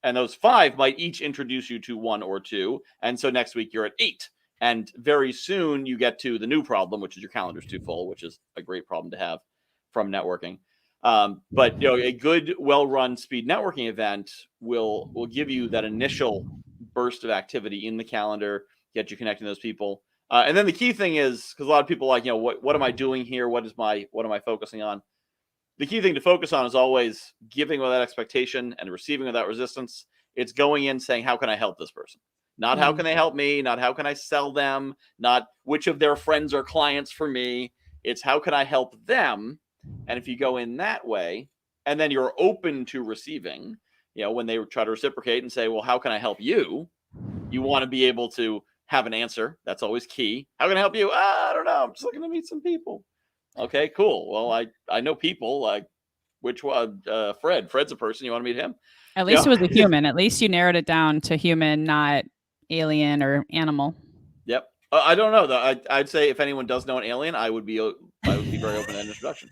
And those 5 might each introduce you to 1 or 2. And so next week you're at 8. And very soon you get to the new problem, which is your calendar's too full, which is a great problem to have from networking. But a good, well-run speed networking event will give you that initial burst of activity in the calendar, get you connecting those people. And then the key thing is, because a lot of people are like, what am I doing here? What am I focusing on? The key thing to focus on is always giving without expectation and receiving without resistance. It's going in saying, how can I help this person? Not how can they help me? Not how can I sell them? Not which of their friends are clients for me. It's how can I help them? And if you go in that way, and then you're open to receiving, when they try to reciprocate and say, well, how can I help you? You want to be able to have an answer. That's always key. How can I help you? I don't know. I'm just looking to meet some people. Okay, cool. Well, I know people. Like, which one? Fred. Fred's a person. You want to meet him? At least it was a human. At least you narrowed it down to human, not alien or animal. Yep. I don't know though. I'd say if anyone does know an alien, I would be very open to an introduction.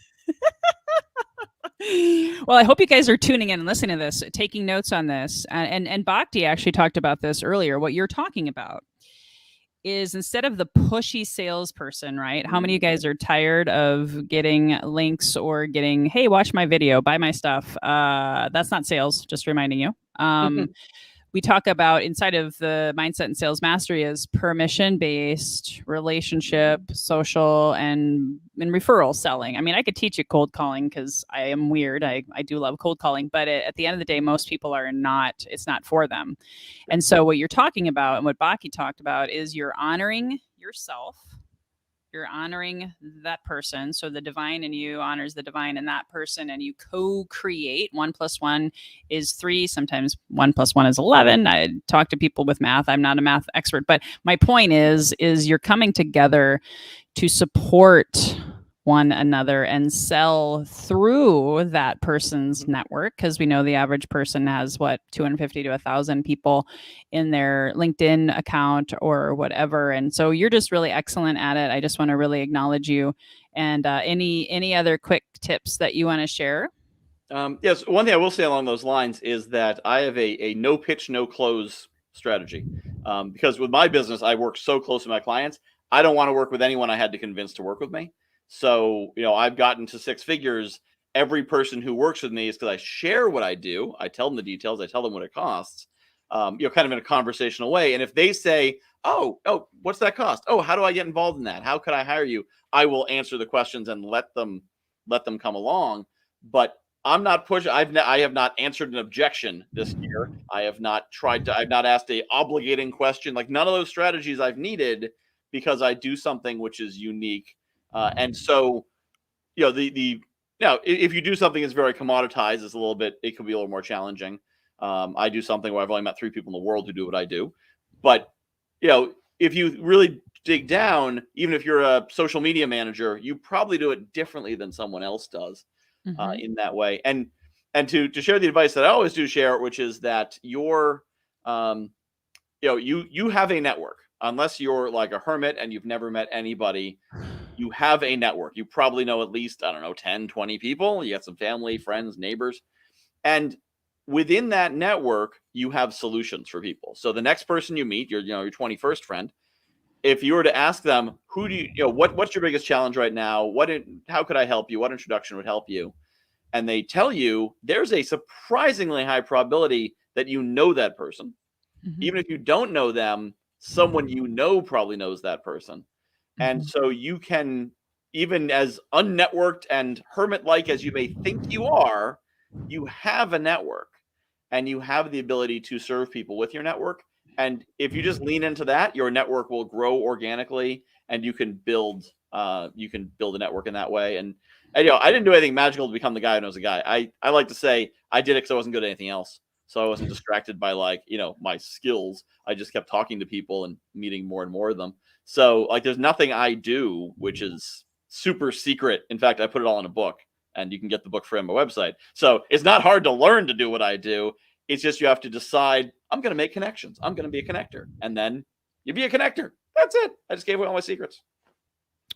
Well, I hope you guys are tuning in and listening to this, taking notes on this. And Bhakti actually talked about this earlier. What you're talking about is instead of the pushy salesperson, right? How many of you guys are tired of getting links or getting, hey, watch my video, buy my stuff? That's not sales, just reminding you. We talk about inside of the mindset and sales mastery is permission-based, relationship, social, and referral selling. I mean, I could teach you cold calling because I am weird. I do love cold calling, but at the end of the day, most people are not, it's not for them. And so what you're talking about and what Baki talked about is you're honoring yourself. You're honoring that person. So the divine in you honors the divine in that person, and you co-create. 1 + 1 is 3. Sometimes 1 + 1 is 11. I talk to people with math. I'm not a math expert, but my point is you're coming together to support one another and sell through that person's network, because we know the average person has 250 to 1,000 people in their LinkedIn account or whatever. And so you're just really excellent at it. I just want to really acknowledge you. And any other quick tips that you want to share? Yes, one thing I will say along those lines is that I have a no pitch, no close strategy. Because with my business, I work so close to my clients. I don't want to work with anyone I had to convince to work with me. So, I've gotten to 6 figures. Every person who works with me is because I share what I do. I tell them the details. I tell them what it costs, kind of in a conversational way. And if they say, oh, what's that cost? Oh, how do I get involved in that? How could I hire you? I will answer the questions and let them come along. But I'm not pushing. I have not answered an objection this year. I have not I've not asked a obligating question. Like, none of those strategies I've needed, because I do something which is unique. And so, if you do something that's very commoditized, it could be a little more challenging. I do something where I've only met 3 people in the world who do what I do. But, if you really dig down, even if you're a social media manager, you probably do it differently than someone else does in that way. And to share the advice that I always do share, which is that you have a network. Unless you're like a hermit and you've never met anybody, you have a network. You probably know at least, 10, 20 people. You got some family, friends, neighbors. And within that network, you have solutions for people. So the next person you meet, your 21st friend, if you were to ask them, what's your biggest challenge right now? How could I help you? What introduction would help you? And they tell you, there's a surprisingly high probability that you know that person. Even if you don't know them, someone you know probably knows that person. And so you can, even as unnetworked and hermit-like as you may think you are, you have a network and you have the ability to serve people with your network. And if you just lean into that, your network will grow organically and you can build a network in that way. And I didn't do anything magical to become the guy who knows a guy. I like to say I did it because I wasn't good at anything else. So I wasn't distracted by my skills. I just kept talking to people and meeting more and more of them. So there's nothing I do which is super secret. In fact, I put it all in a book, and you can get the book from my website. So it's not hard to learn to do what I do. It's just you have to decide, I'm going to make connections. I'm going to be a connector. And then you be a connector. That's it. I just gave away all my secrets.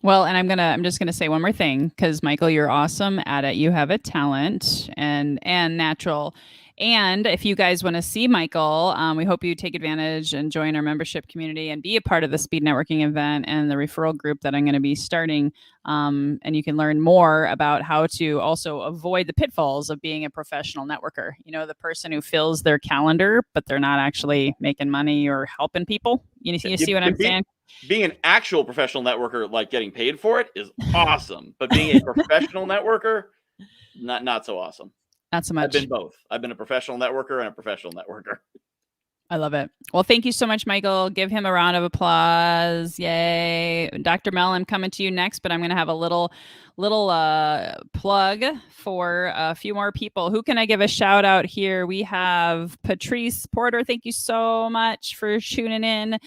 Well, and I'm just gonna say one more thing, because Michael, you're awesome at it. You have a talent and natural. And if you guys want to see Michael, we hope you take advantage and join our membership community and be a part of the speed networking event and the referral group that I'm going to be starting. And you can learn more about how to also avoid the pitfalls of being a professional networker. The person who fills their calendar, but they're not actually making money or helping people. You see what I'm saying? Being an actual professional networker, like getting paid for it, is awesome. But being a professional networker, not so awesome. Not so much. I've been both. I've been a professional networker and a professional networker. I love it. Well, thank you so much, Michael. Give him a round of applause. Yay. Dr. Mel, I'm coming to you next, but I'm going to have a little plug for a few more people. Who can I give a shout out here? We have Patrice Porter. Thank you so much for tuning in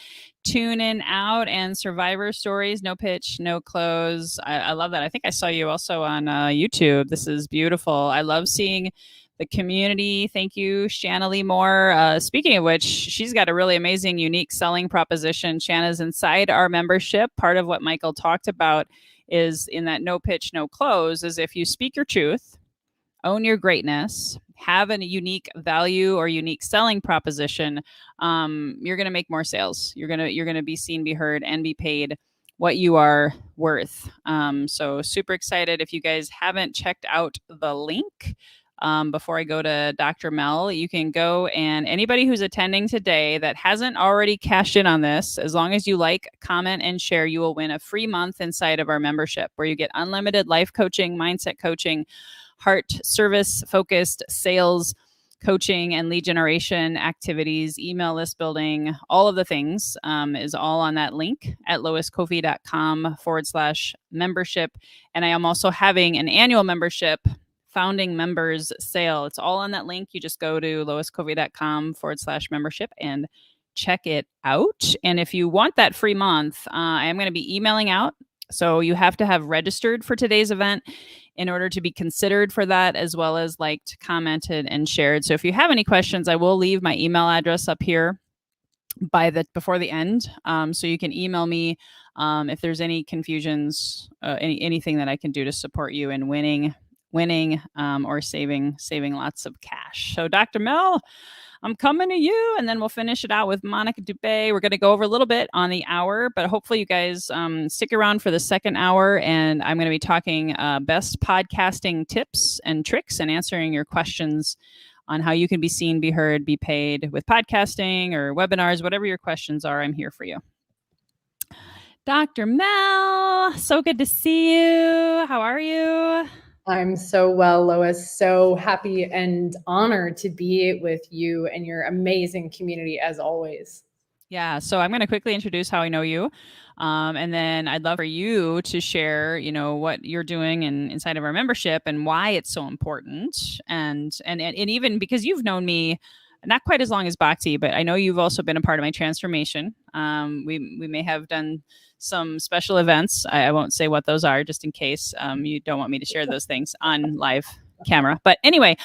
out, and Survivor Stories, no pitch, no close. I love that. I think I saw you also on YouTube. This is beautiful. I love seeing the community. Thank you, Shanna Lee Moore. Speaking of which, she's got a really amazing, unique selling proposition. Shanna's inside our membership. Part of what Michael talked about is in that no pitch, no close, is if you speak your truth, own your greatness, have a unique value or unique selling proposition, you're going to make more sales. You're going to be seen, be heard, and be paid what you are worth. So super excited. If you guys haven't checked out the link, before I go to Dr. Mel, you can go, and anybody who's attending today that hasn't already cashed in on this, as long as you like, comment, and share, you will win a free month inside of our membership where you get unlimited life coaching, mindset coaching, heart service focused sales coaching, and lead generation activities, email list building, all of the things is all on that link at loiscovey.com/membership. And I am also having an annual membership founding members sale. It's all on that link. You just go to loiscovey.com/membership and check it out. And if you want that free month, I am going to be emailing out. So you have to have registered for today's event in order to be considered for that, as well as liked, commented, and shared. So if you have any questions, I will leave my email address up here before the end. So you can email me if there's any confusions, anything that I can do to support you in winning or saving lots of cash. So Dr. Mel, I'm coming to you, and then we'll finish it out with Monica Dubé. We're going to go over a little bit on the hour, but hopefully you guys stick around for the second hour, and I'm going to be talking best podcasting tips and tricks and answering your questions on how you can be seen, be heard, be paid with podcasting or webinars, whatever your questions are. I'm here for you. Dr. Mel, so good to see you. How are you? I'm so well, Lois. So happy and honored to be with you and your amazing community as always. Yeah, so I'm going to quickly introduce how I know you. And then I'd love for you to share, what you're doing inside of our membership and why it's so important. And even because you've known me not quite as long as Bhakti, but I know you've also been a part of my transformation. We may have done some special events. I won't say what those are, just in case you don't want me to share those things on live camera. But anyway,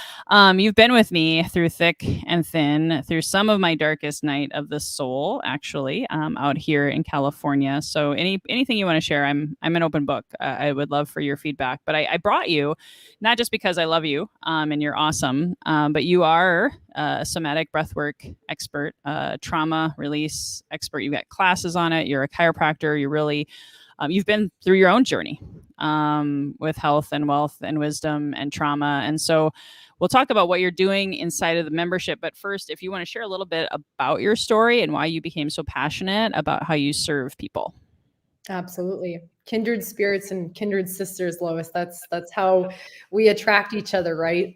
you've been with me through thick and thin, through some of my darkest night of the soul, actually, out here in California. So anything you want to share, I'm an open book. I would love for your feedback. But I brought you, not just because I love you and you're awesome, but you are a somatic breathwork expert, trauma release expert. You've got classes on it. You're a chiropractor. You're really you've been through your own journey with health and wealth and wisdom and trauma. And so we'll talk about what you're doing inside of the membership. But first, if you want to share a little bit about your story and why you became so passionate about how you serve people. Absolutely. Kindred spirits and kindred sisters, Lois. That's how we attract each other, right?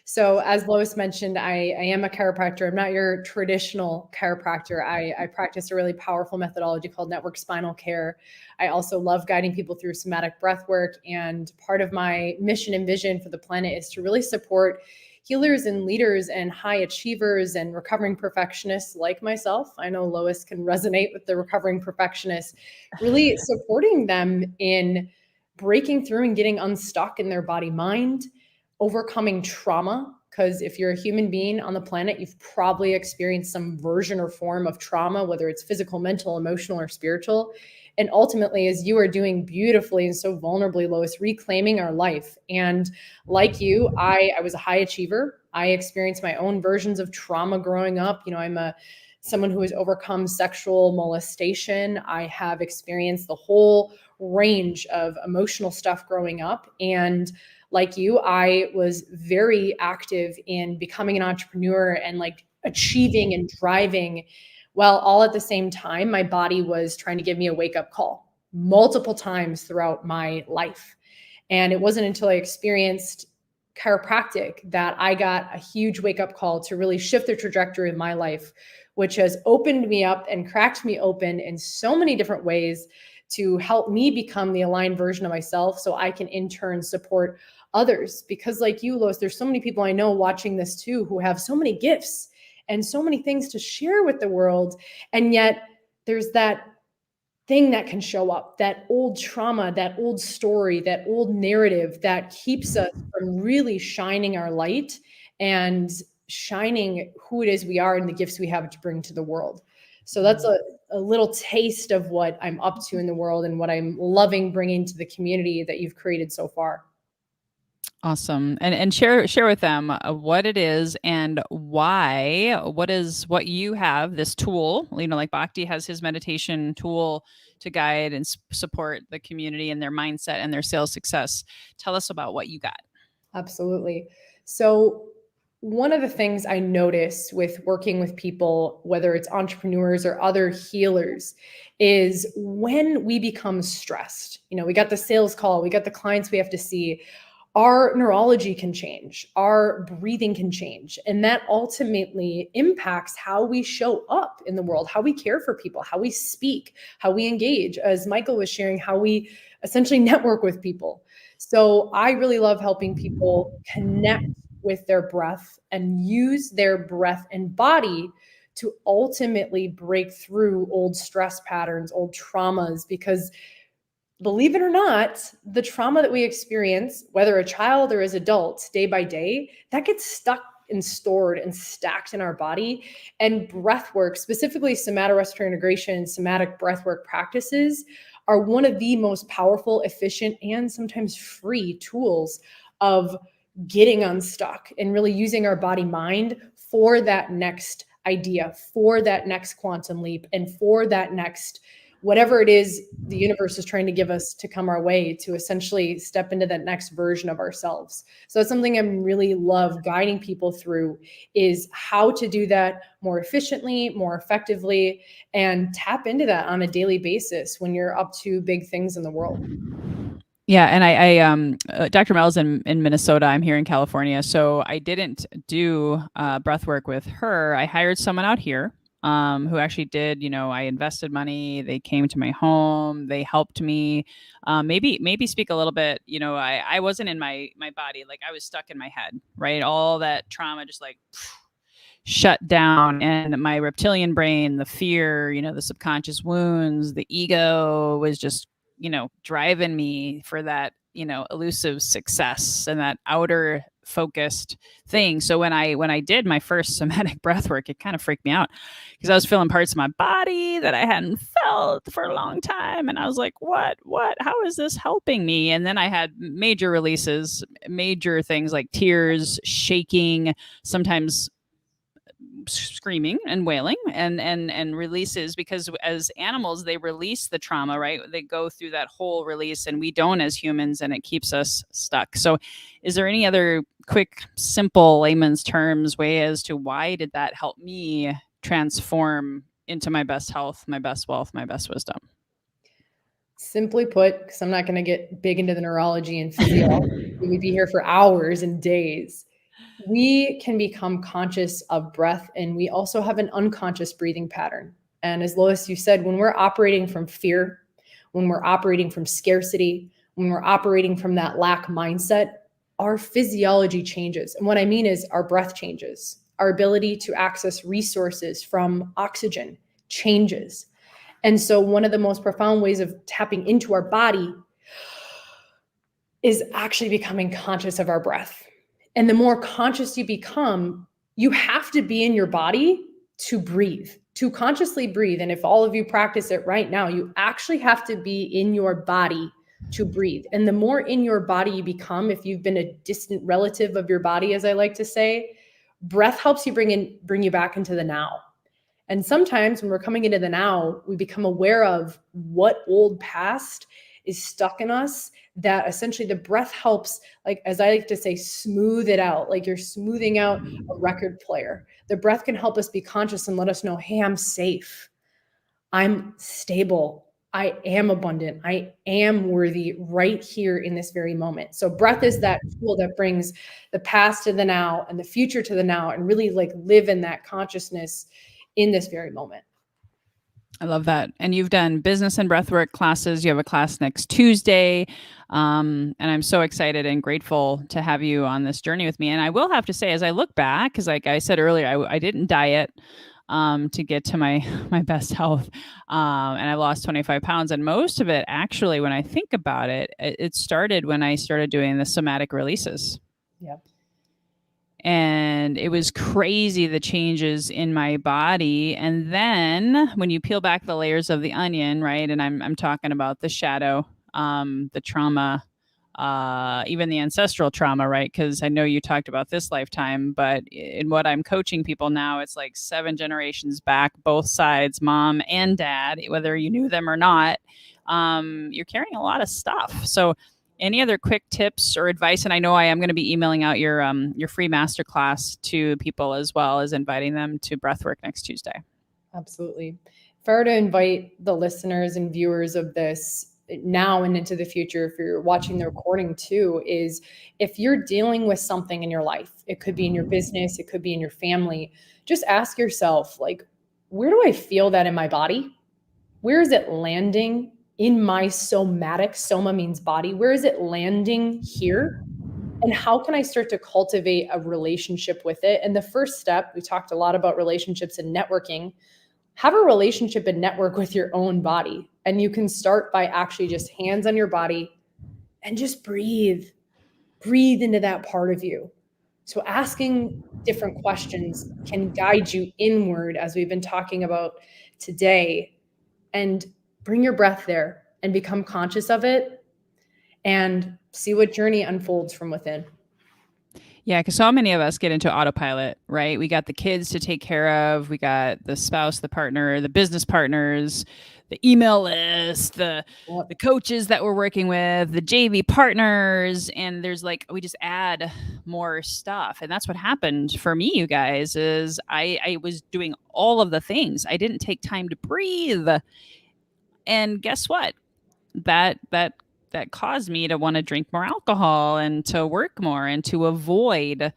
So as Lois mentioned, I am a chiropractor. I'm not your traditional chiropractor. I practice a really powerful methodology called network spinal care. I also love guiding people through somatic breath work. And part of my mission and vision for the planet is to really support healers and leaders and high achievers and recovering perfectionists like myself. I know Lois can resonate with the recovering perfectionists, really supporting them in breaking through and getting unstuck in their body mind, overcoming trauma. Because if you're a human being on the planet, you've probably experienced some version or form of trauma, whether it's physical, mental, emotional, or spiritual. And ultimately, as you are doing beautifully and so vulnerably, Lois, reclaiming our life. And like you, I was a high achiever. I experienced my own versions of trauma growing up. You know, I'm someone who has overcome sexual molestation. I have experienced the whole range of emotional stuff growing up. And like you, I was very active in becoming an entrepreneur and like achieving and driving. Well, all at the same time, my body was trying to give me a wake-up call multiple times throughout my life. And it wasn't until I experienced chiropractic that I got a huge wake-up call to really shift the trajectory of my life, which has opened me up and cracked me open in so many different ways to help me become the aligned version of myself so I can in turn support others. Because like you, Lois, there's so many people I know watching this too who have so many gifts and so many things to share with the world. And yet there's that thing that can show up, that old trauma, that old story, that old narrative that keeps us from really shining our light and shining who it is we are and the gifts we have to bring to the world. So that's a little taste of what I'm up to in the world and what I'm loving bringing to the community that you've created so far. Awesome. And share with them what it is and why, what you have, this tool, you know, like Bhakti has his meditation tool to guide and support the community and their mindset and their sales success. Tell us about what you got. Absolutely. So one of the things I notice with working with people, whether it's entrepreneurs or other healers, is when we become stressed, you know, we got the sales call, we got the clients we have to see, our neurology can change, our breathing can change. And that ultimately impacts how we show up in the world, how we care for people, how we speak, how we engage, as Michael was sharing, how we essentially network with people. So I really love helping people connect with their breath and use their breath and body to ultimately break through old stress patterns, old traumas, because believe it or not, the trauma that we experience, whether a child or as adults, day by day, that gets stuck and stored and stacked in our body. And breath work, specifically somatorespiratory integration and somatic breath work practices, are one of the most powerful, efficient, and sometimes free tools of getting unstuck and really using our body mind for that next idea, for that next quantum leap, and for that next whatever it is the universe is trying to give us to come our way to essentially step into that next version of ourselves. So it's something I really love guiding people through, is how to do that more efficiently, more effectively, and tap into that on a daily basis when you're up to big things in the world. Yeah, and I Dr. Mel's in Minnesota. I'm here in California, so I didn't do breath work with her. I hired someone out here who actually did. You know, I invested money. They came to my home. They helped me. Maybe speak a little bit. You know, I wasn't in my body. Like I was stuck in my head. Right, all that trauma just like shut down, and my reptilian brain, the fear, the subconscious wounds, the ego was just, driving me for that, elusive success and that outer focused thing. So when I did my first somatic breath work, it kind of freaked me out because I was feeling parts of my body that I hadn't felt for a long time. And I was like, what, how is this helping me? And then I had major releases, major things like tears, shaking, sometimes screaming and wailing, and releases, because as animals, they release the trauma, right? They go through that whole release, and we don't as humans, and it keeps us stuck. So is there any other quick, simple, layman's terms way as to why did that help me transform into my best health, my best wealth, my best wisdom? Simply put, because I'm not going to get big into the neurology and physiology, we'd be here for hours and days. We can become conscious of breath, and we also have an unconscious breathing pattern. And as Lois, you said, when we're operating from fear, when we're operating from scarcity, when we're operating from that lack mindset, our physiology changes. And what I mean is our breath changes. Our ability to access resources from oxygen changes. And so one of the most profound ways of tapping into our body is actually becoming conscious of our breath. And the more conscious you become, you have to be in your body to breathe, to consciously breathe. And if all of you practice it right now, you actually have to be in your body to breathe. And the more in your body you become, if you've been a distant relative of your body, as I like to say, breath helps you bring you back into the now. And sometimes when we're coming into the now, we become aware of what old past is stuck in us, that essentially the breath helps, like, as I like to say, smooth it out, like you're smoothing out a record player. The breath can help us be conscious and let us know, hey, I'm safe. I'm stable. I am abundant. I am worthy right here in this very moment. So breath is that tool that brings the past to the now and the future to the now, and really like live in that consciousness in this very moment. I love that. And you've done business and breathwork classes. You have a class next Tuesday. And I'm so excited and grateful to have you on this journey with me. And I will have to say, as I look back, because like I said earlier, I didn't diet to get to my best health. And I lost 25 pounds. And most of it, actually, when I think about it, it started when I started doing the somatic releases. Yep. And it was crazy, the changes in my body. And then when you peel back the layers of the onion, right? And I'm talking about the shadow, the trauma, even the ancestral trauma, right? Because I know you talked about this lifetime, but in what I'm coaching people now, it's like 7 generations back, both sides, mom and dad, whether you knew them or not. You're carrying a lot of stuff. So any other quick tips or advice? And I know I am going to be emailing out your free masterclass to people, as well as inviting them to breathwork next Tuesday. Absolutely. If I were to invite the listeners and viewers of this now and into the future, if you're watching the recording too, is if you're dealing with something in your life, it could be in your business, it could be in your family, just ask yourself, like, where do I feel that in my body? Where is it landing in my somatic? Soma means body. Where is it landing here? And how can I start to cultivate a relationship with it? And the first step, we talked a lot about relationships and networking. Have a relationship and network with your own body. And you can start by actually just hands on your body and just breathe. Breathe into that part of you. So asking different questions can guide you inward, as we've been talking about today, and bring your breath there and become conscious of it and see what journey unfolds from within. Yeah, because so many of us get into autopilot, right? We got the kids to take care of, we got the spouse, the partner, the business partners, the email list, the coaches that we're working with, the JV partners, and there's like, we just add more stuff. And that's what happened for me, you guys, is I was doing all of the things. I didn't take time to breathe. And guess what? That caused me to want to drink more alcohol and to work more and to avoid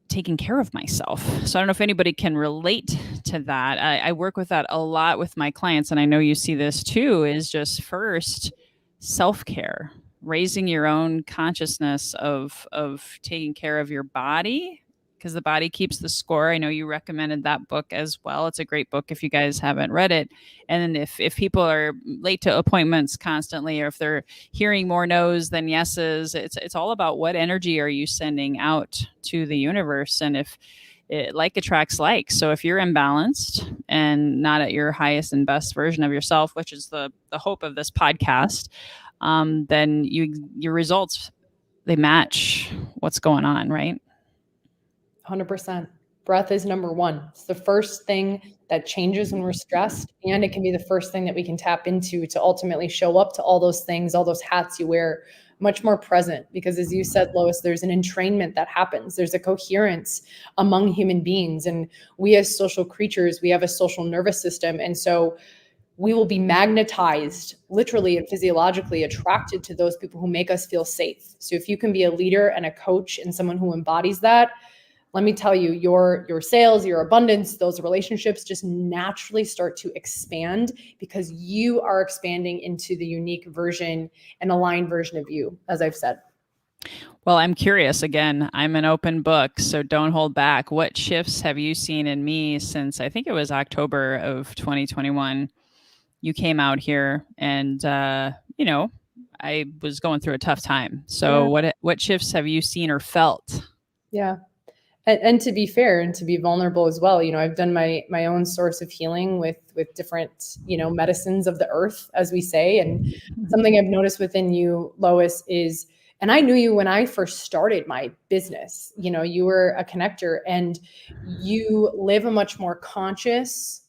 taking care of myself. So I don't know if anybody can relate to that. I work with that a lot with my clients, and I know you see this too, is just first self-care, raising your own consciousness of taking care of your body because the body keeps the score. I know you recommended that book as well. It's a great book if you guys haven't read it. And then if people are late to appointments constantly, or if they're hearing more no's than yeses, it's all about what energy are you sending out to the universe, and if it like attracts like. So if you're imbalanced and not at your highest and best version of yourself, which is the hope of this podcast, then your results, they match what's going on, right? 100%. Breath is number one. It's the first thing that changes when we're stressed, and it can be the first thing that we can tap into to ultimately show up to all those things, all those hats you wear, much more present. Because as you said, Lois, there's an entrainment that happens. There's a coherence among human beings. And we as social creatures, we have a social nervous system. And so we will be magnetized, literally and physiologically attracted to those people who make us feel safe. So if you can be a leader and a coach and someone who embodies that, let me tell you, your sales, your abundance, those relationships just naturally start to expand because you are expanding into the unique version and aligned version of you, as I've said. Well, I'm curious. Again, I'm an open book, so don't hold back. What shifts have you seen in me since I think it was October of 2021? You came out here, and I was going through a tough time. So what shifts have you seen or felt? Yeah. And to be fair and to be vulnerable as well, I've done my own source of healing with different, medicines of the earth, as we say. And something I've noticed within you, Lois, is, and I knew you when I first started my business, you were a connector, and you live a much more conscious,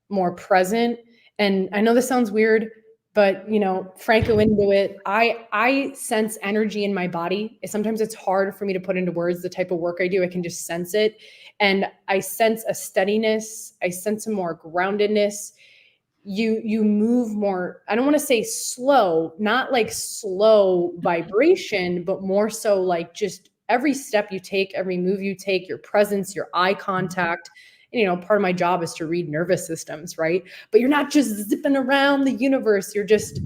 more present. And I know this sounds weird, but Franco into it, I sense energy in my body. Sometimes it's hard for me to put into words the type of work I do. I can just sense it. And I sense a steadiness. I sense a more groundedness. You move more, I don't want to say slow, not like slow vibration, but more so like just every step you take, every move you take, your presence, your eye contact. Part of my job is to read nervous systems, right? But you're not just zipping around the universe. You're just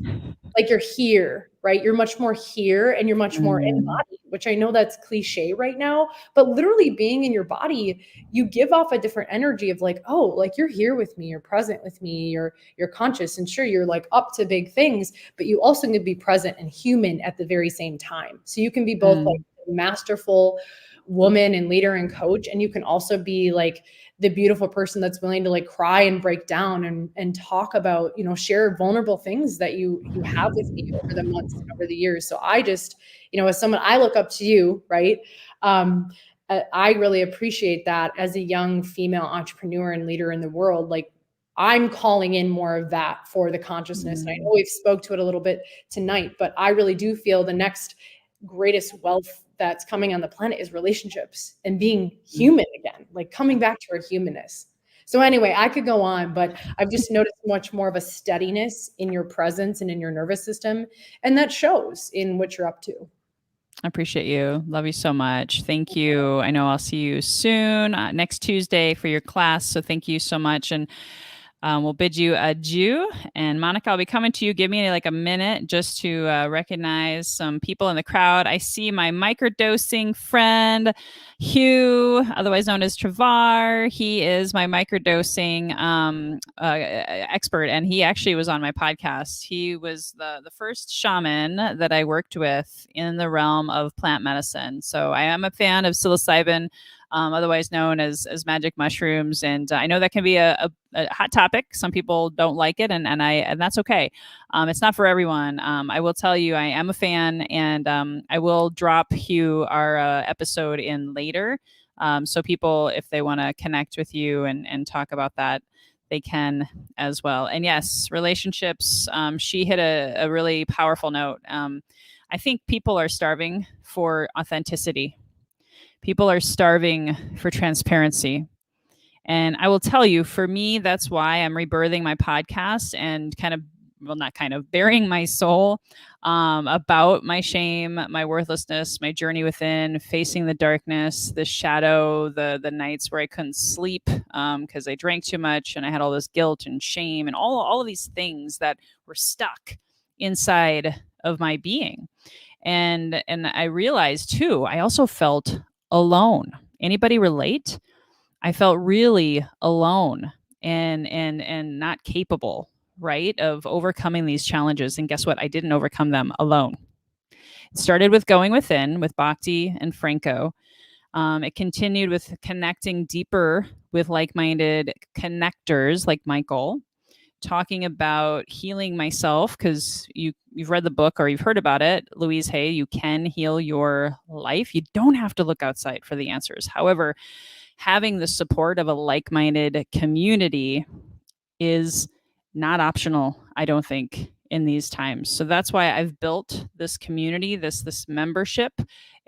like, you're here, right? You're much more here, and you're much more embodied, which I know that's cliche right now, but literally being in your body, you give off a different energy of like, oh, like you're here with me, you're present with me, you're conscious, and sure, you're like up to big things, but you also can be present and human at the very same time. So you can be both like a masterful woman and leader and coach, and you can also be like the beautiful person that's willing to like cry and break down and talk about, share vulnerable things that you have with me over the months and over the years. So I just, as someone, I look up to you, right? I really appreciate that as a young female entrepreneur and leader in the world. Like, I'm calling in more of that for the consciousness. And I know we've spoke to it a little bit tonight, but I really do feel the next greatest wealth that's coming on the planet is relationships and being human again, like coming back to our humanness. So anyway, I could go on, but I've just noticed much more of a steadiness in your presence and in your nervous system. And that shows in what you're up to. I appreciate you. Love you so much. Thank you. I know I'll see you soon next Tuesday for your class. So thank you so much. And we'll bid you adieu. And Monica, I'll be coming to you. Give me like a minute just to recognize some people in the crowd. I see my microdosing friend, Hugh, otherwise known as Travar. He is my microdosing expert, and he actually was on my podcast. He was the first shaman that I worked with in the realm of plant medicine. So I am a fan of psilocybin, otherwise known as magic mushrooms. And I know that can be a hot topic. Some people don't like it, and that's okay. It's not for everyone. I will tell you, I am a fan, and I will drop Hugh our episode in later. So people, if they want to connect with you and talk about that, they can as well. And yes, relationships, she hit a really powerful note. I think people are starving for authenticity. People are starving for transparency. And I will tell you, for me, that's why I'm rebirthing my podcast and bearing my soul about my shame, my worthlessness, my journey within, facing the darkness, the shadow, the nights where I couldn't sleep because I drank too much and I had all this guilt and shame and all of these things that were stuck inside of my being. And I realized too, I also felt alone. Anybody relate? I felt really alone and not capable, right, of overcoming these challenges. And guess what? I didn't overcome them alone. It started with going within with Bhakti and Franco. It continued with connecting deeper with like-minded connectors like Michael, talking about healing myself, because you've read the book or you've heard about it, Louise Hay, you can heal your life. You don't have to look outside for the answers. However, having the support of a like-minded community is not optional, I don't think, in these times. So that's why I've built this community, this membership.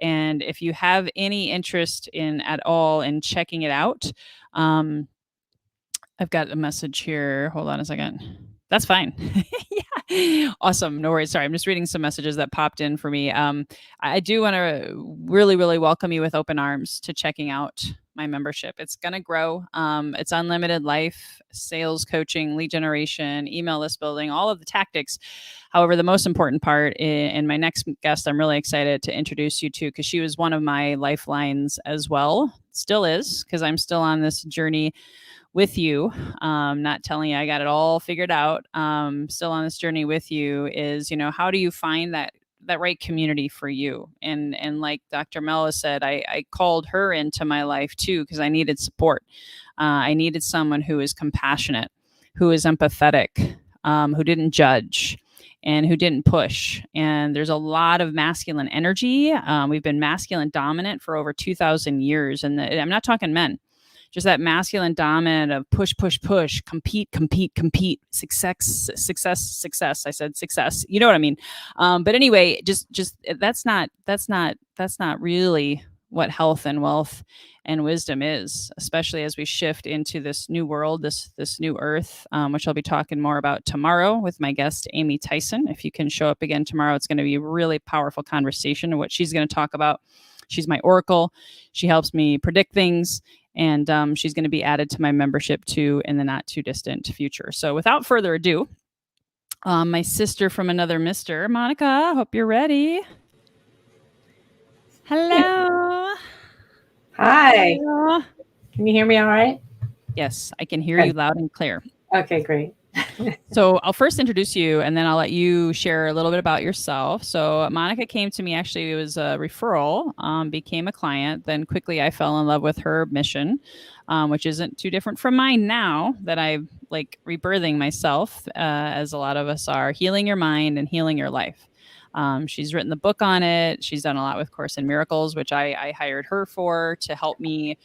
And if you have any interest in at all in checking it out, I've got a message here. Hold on a second. That's fine. Yeah. Awesome. No worries. Sorry. I'm just reading some messages that popped in for me. I do want to really, really welcome you with open arms to checking out my membership. It's going to grow. It's unlimited life, sales coaching, lead generation, email list building, all of the tactics. However, the most important part, and my next guest, I'm really excited to introduce you to, because she was one of my lifelines as well. Still is, because I'm still on this journey with you, not telling you I got it all figured out, still on this journey with you, is, how do you find that right community for you? And like Dr. Mello said, I called her into my life too, because I needed support. I needed someone who is compassionate, who is empathetic, who didn't judge, and who didn't push. And there's a lot of masculine energy. We've been masculine dominant for over 2,000 years. And I'm not talking men, just that masculine dominant of push, push, push, compete, compete, compete, success, success, success. I said success. You know what I mean? But anyway, just that's not really what health and wealth and wisdom is, especially as we shift into this new world, this new earth, which I'll be talking more about tomorrow with my guest, Amy Tyson. If you can show up again tomorrow, it's going to be a really powerful conversation of what she's going to talk about. She's my oracle. She helps me predict things. And she's going to be added to my membership too in the not too distant future. So without further ado, my sister from another mister, Monica, hope you're ready. Hello. Hi. Hello. Can you hear me all right? Yes, I can hear you loud and clear. Okay, great. So I'll first introduce you, and then I'll let you share a little bit about yourself. So Monica came to me, actually, it was a referral, became a client. Then quickly I fell in love with her mission, which isn't too different from mine now that I'm like rebirthing myself, as a lot of us are, healing your mind and healing your life. She's written the book on it. She's done a lot with Course in Miracles, which I hired her for to help me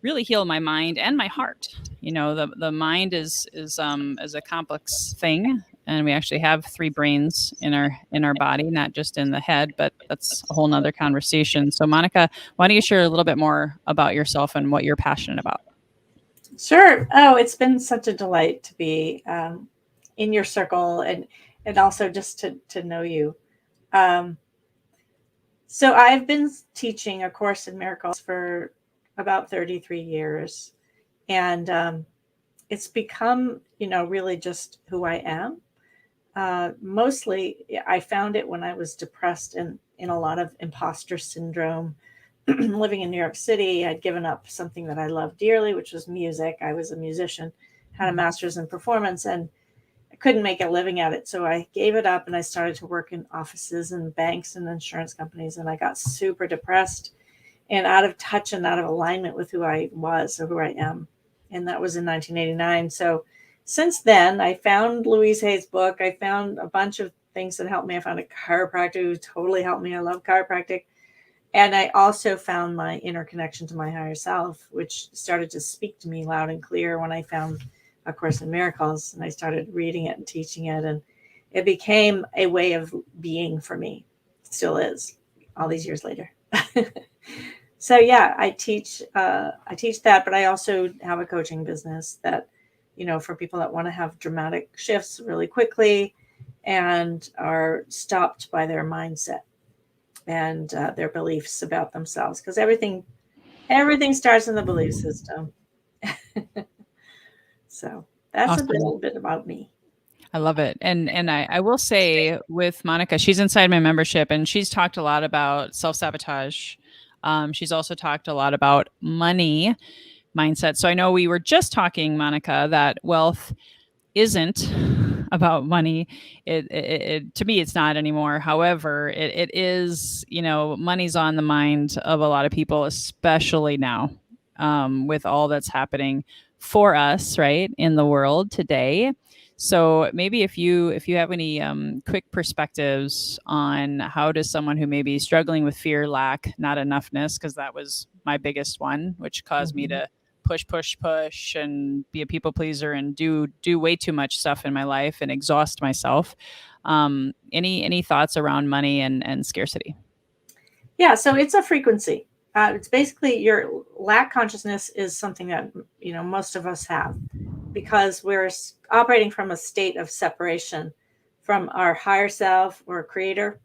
really heal my mind and my heart. The mind is a complex thing, and we actually have 3 brains in our body, not just in the head, but that's a whole nother conversation. So Monica, why don't you share a little bit more about yourself and what you're passionate about? Sure. Oh, it's been such a delight to be in your circle and also just to know you. So I've been teaching A Course in Miracles for about 33 years. And it's become, really just who I am. Mostly, I found it when I was depressed and in a lot of imposter syndrome. Living in New York City, I'd given up something that I loved dearly, which was music. I was a musician, had a master's in performance, and I couldn't make a living at it. So I gave it up and I started to work in offices and banks and insurance companies. And I got super depressed and out of touch and out of alignment with who I was or who I am. And that was in 1989. So since then, I found Louise Hay's book. I found a bunch of things that helped me. I found a chiropractor who totally helped me. I love chiropractic. And I also found my inner connection to my higher self, which started to speak to me loud and clear when I found A Course in Miracles. And I started reading it and teaching it. And it became a way of being for me. It still is, all these years later. So yeah, I teach that, but I also have a coaching business that, for people that want to have dramatic shifts really quickly and are stopped by their mindset and their beliefs about themselves, because everything starts in the belief system. So that's Awesome. a little bit about me. I love it. And I will say with Monica, she's inside my membership, and she's talked a lot about self-sabotage, She's also talked a lot about money mindset. So I know we were just talking, Monica, that wealth isn't about money. To me, it's not anymore. However, it is, money's on the mind of a lot of people, especially now, with all that's happening for us, right, in the world today. So maybe if you have any quick perspectives on how does someone who may be struggling with fear, lack, not enoughness, because that was my biggest one, which caused me to push and be a people pleaser and do way too much stuff in my life and exhaust myself. Any thoughts around money and scarcity? Yeah, so it's a frequency. It's basically your lack consciousness is something that most of us have, because we're operating from a state of separation from our higher self or creator,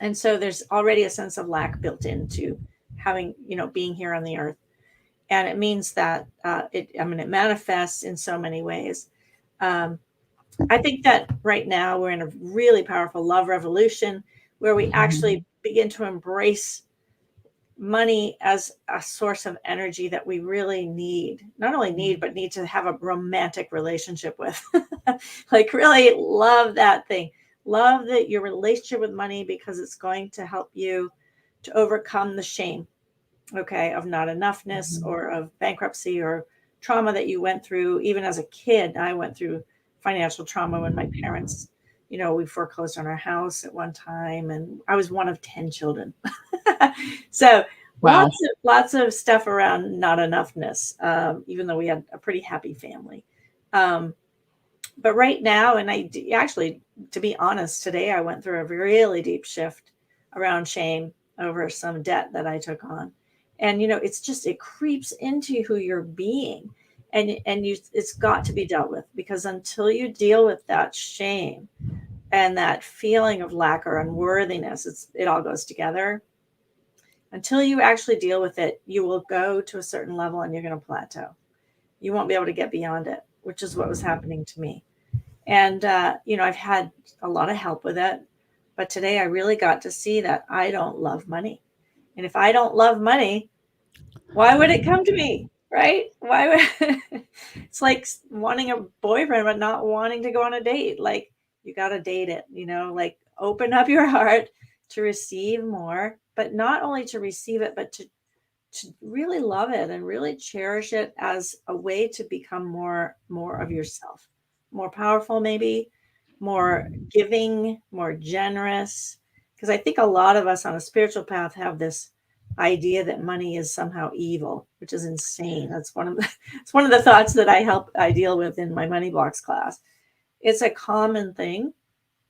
and so there's already a sense of lack built into having being here on the earth. And it means that it manifests in so many ways. I think that right now we're in a really powerful love revolution where we actually begin to embrace money as a source of energy that we really need. Not only need, but need to have a romantic relationship with. Like really love that thing. Love that your relationship with money, because it's going to help you to overcome the shame, okay, of not enoughness or of bankruptcy or trauma that you went through. Even as a kid, I went through financial trauma when my parents, we foreclosed on our house at one time, and I was one of 10 children. So Wow. lots of stuff around not enoughness, even though we had a pretty happy family. But right now, and actually, to be honest, today I went through a really deep shift around shame over some debt that I took on. And it creeps into who you're being, and it's got to be dealt with, because until you deal with that shame and that feeling of lack or unworthiness, it all goes together. Until you actually deal with it, you will go to a certain level and you're going to plateau. You won't be able to get beyond it, which is what was happening to me. And I've had a lot of help with it, but today I really got to see that I don't love money. And if I don't love money, why would it come to me? Right? Why would it's like wanting a boyfriend, but not wanting to go on a date. Like, you got to date it, like open up your heart to receive more, but not only to receive it, but to really love it and really cherish it as a way to become more of yourself, more powerful, maybe more giving, more generous. Because I think a lot of us on a spiritual path have this idea that money is somehow evil, which is insane. That's it's one of the thoughts that I deal with in my money blocks class. It's a common thing.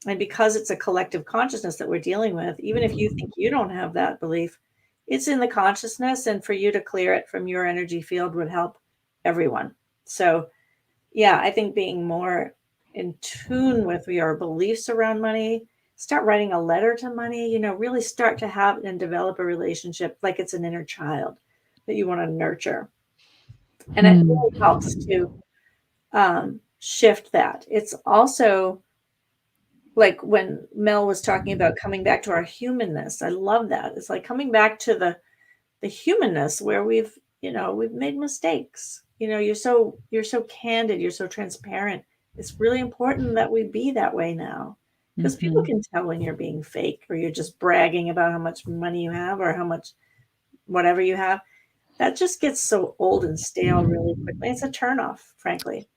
And because it's a collective consciousness that we're dealing with, even if you think you don't have that belief, it's in the consciousness, and for you to clear it from your energy field would help everyone. So yeah, I think being more in tune with your beliefs around money, start writing a letter to money, really start to have and develop a relationship like it's an inner child that you want to nurture. And it really helps to shift that. It's also like when Mel was talking about coming back to our humanness. I love that. It's like coming back to the humanness where we've made mistakes. You're so candid, you're so transparent. It's really important that we be that way now, because people can tell when you're being fake or you're just bragging about how much money you have or how much whatever you have. That just gets so old and stale really quickly. It's a turnoff, frankly.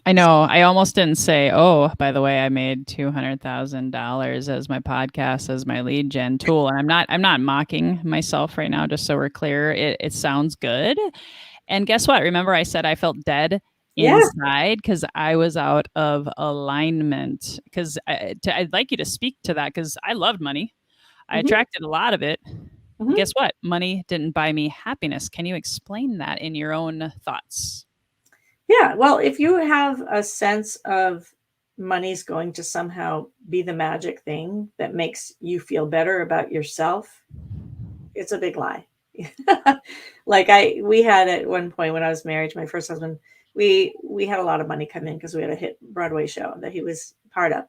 I know. I almost didn't say, oh, by the way, I made $200,000 as my podcast, as my lead gen tool. And I'm not mocking myself right now, just so we're clear. It sounds good. And guess what? Remember I said I felt dead inside because I was out of alignment. Because I'd like you to speak to that, because I loved money. I attracted a lot of it. Guess what? Money didn't buy me happiness. Can you explain that in your own thoughts? Yeah, well, if you have a sense of money's going to somehow be the magic thing that makes you feel better about yourself, it's a big lie. Like we had at one point when I was married to my first husband, we had a lot of money come in because we had a hit Broadway show that he was part of.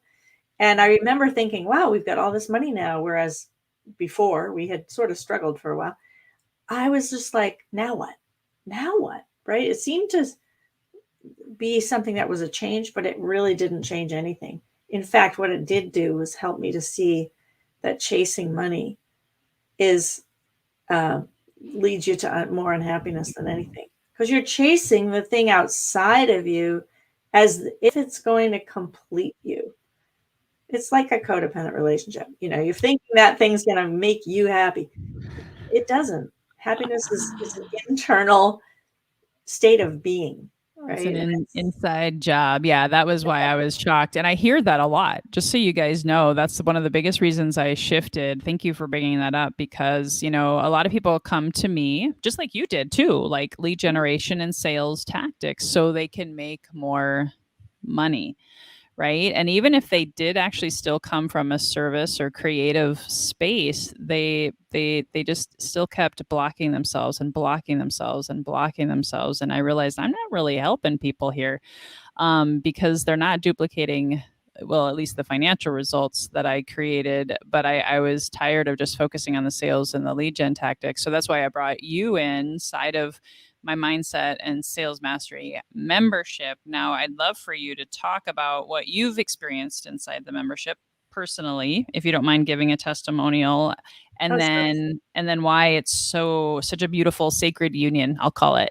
And I remember thinking, wow, we've got all this money now. Whereas before. We had sort of struggled for a while. I was just like, now what? Now what? Right? It seemed to be something that was a change, but it really didn't change anything. In fact, what it did do was help me to see that chasing money is leads you to more unhappiness than anything, because you're chasing the thing outside of you as if it's going to complete you. It's like a codependent relationship. You're thinking that thing's going to make you happy. It doesn't. Happiness is an internal state of being, right? It's an inside job. Yeah, that was why I was shocked. And I hear that a lot. Just so you guys know, that's one of the biggest reasons I shifted. Thank you for bringing that up, because, a lot of people come to me, just like you did too, like lead generation and sales tactics, so they can make more money. Right. And even if they did actually still come from a service or creative space, they just still kept blocking themselves and blocking themselves and blocking themselves. And I realized I'm not really helping people here, because they're not duplicating, well, at least the financial results that I created. But I was tired of just focusing on the sales and the lead gen tactics. So that's why I brought you inside of my mindset and sales mastery membership. Now, I'd love for you to talk about what you've experienced inside the membership personally, if you don't mind giving a testimonial, and then why it's such a beautiful sacred union, I'll call it.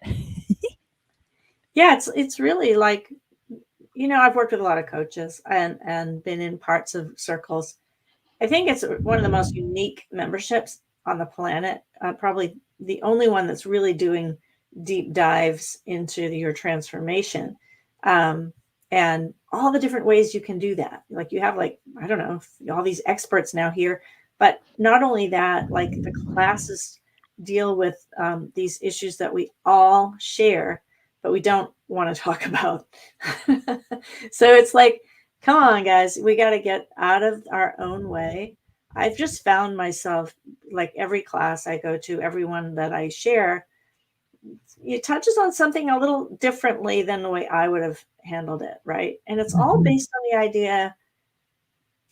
Yeah, it's really like, I've worked with a lot of coaches and been in parts of circles. I think it's one of the most unique memberships on the planet. Probably the only one that's really doing deep dives into your transformation, and all the different ways you can do that. Like you have, I don't know, all these experts now here, but not only that, like the classes deal with these issues that we all share, but we don't want to talk about. So it's like, come on, guys, we got to get out of our own way. I've just found myself, like every class I go to, everyone that I share, it touches on something a little differently than the way I would have handled it, right? And it's all based on the idea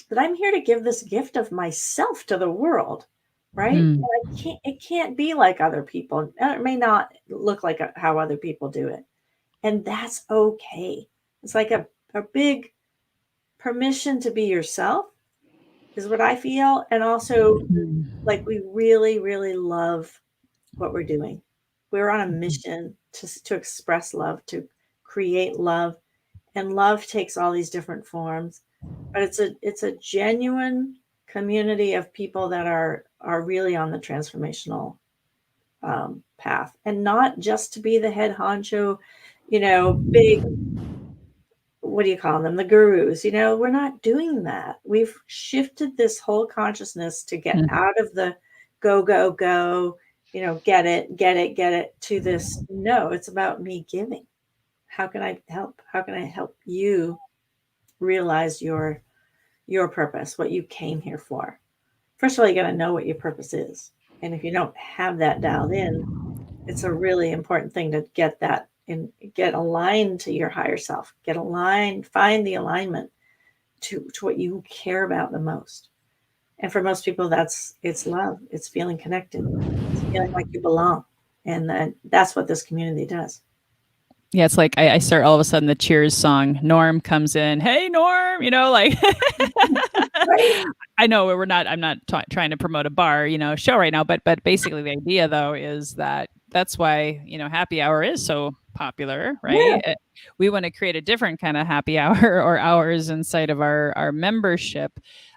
that I'm here to give this gift of myself to the world, right? And it can't be like other people. It may not look like how other people do it. And that's okay. It's like a big permission to be yourself is what I feel. And also, like, we really, really love what we're doing. We're on a mission to express love, to create love, and love takes all these different forms. But it's a genuine community of people that are really on the transformational path, and not just to be the head honcho, big, what do you call them? The gurus. We're not doing that. We've shifted this whole consciousness to get out of the go, go, go, get it to this. No, it's about me giving. How can I help? How can I help you realize your purpose, what you came here for? First of all, you got to know what your purpose is. And if you don't have that dialed in, it's a really important thing to get that and get aligned to your higher self. Get aligned, find the alignment to what you care about the most. And for most people, it's love. It's feeling connected. It's feeling like you belong. And that's what this community does. Yeah, it's like I start all of a sudden the Cheers song. Norm comes in. Hey, Norm, like Right. I know I'm not trying to promote a bar, show right now, but basically the idea though is that's why, happy hour is so popular, right? Yeah. We want to create a different kind of happy hour or hours inside of our membership.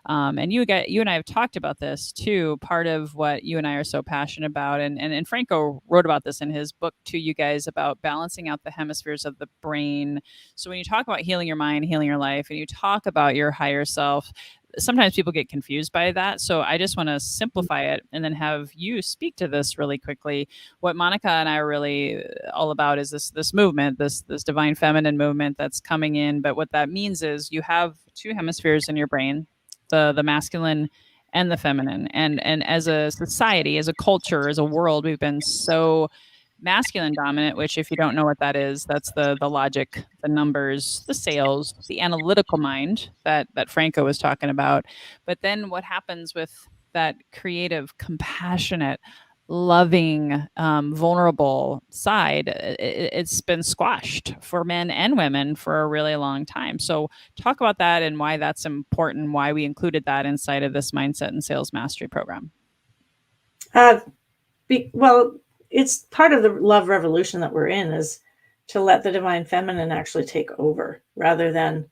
And you and I have talked about this too. Part of what you and I are so passionate about, and Franco wrote about this in his book to you guys, about balancing out the hemispheres of the brain. So when you talk about healing your mind, healing your life, and you talk about your higher self, sometimes people get confused by that. So I just want to simplify it and then have you speak to this really quickly. What Monica and I are really all about is this movement, this divine feminine movement that's coming in. But what that means is you have two hemispheres in your brain, the masculine and the feminine. And as a society, as a culture, as a world, we've been so masculine dominant, which, if you don't know what that is, that's the logic, the numbers, the sales, the analytical mind that Franco was talking about. But then what happens with that creative, compassionate, loving, vulnerable side, it's been squashed for men and women for a really long time. So talk about that and why that's important, why we included that inside of this mindset and sales mastery program. Well, it's part of the love revolution that we're in, is to let the divine feminine actually take over rather than,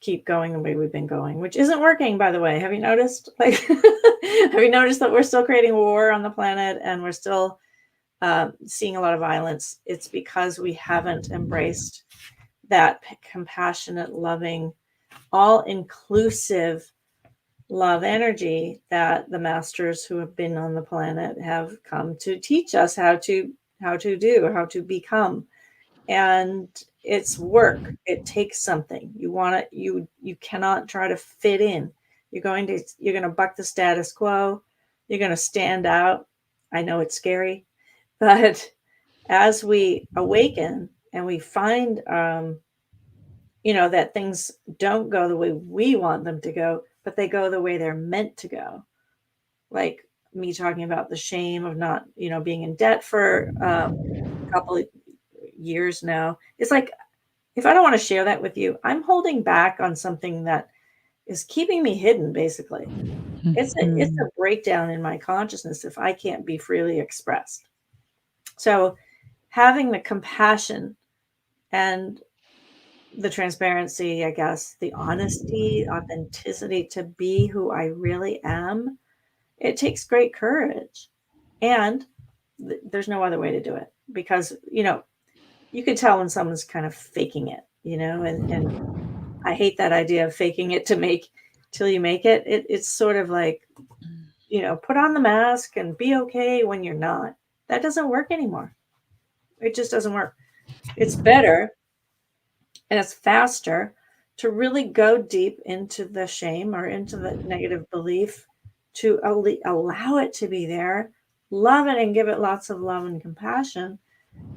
keep going the way we've been going, which isn't working, by the way. Have you noticed? Like, have you noticed that we're still creating war on the planet and we're still seeing a lot of violence? It's because we haven't embraced that compassionate, loving, all-inclusive love energy that the masters who have been on the planet have come to teach us how to become. And it's work. It takes something. You cannot try to fit in. You're going to buck the status quo. You're going to stand out. I know it's scary, but as we awaken and we find that things don't go the way we want them to go, but they go the way they're meant to go. Like me talking about the shame of not, being in debt for a couple of years now. It's like, if I don't want to share that with you, I'm holding back on something that is keeping me hidden, basically. It's a breakdown in my consciousness if I can't be freely expressed. So having the compassion and the transparency, I guess, the honesty, authenticity to be who I really am, it takes great courage. And there's no other way to do it, because, you can tell when someone's kind of faking it, and I hate that idea of faking it till you make it. It's sort of like, put on the mask and be okay when you're not. That doesn't work anymore. It just doesn't work. It's better and it's faster to really go deep into the shame or into the negative belief, to allow it to be there, love it, and give it lots of love and compassion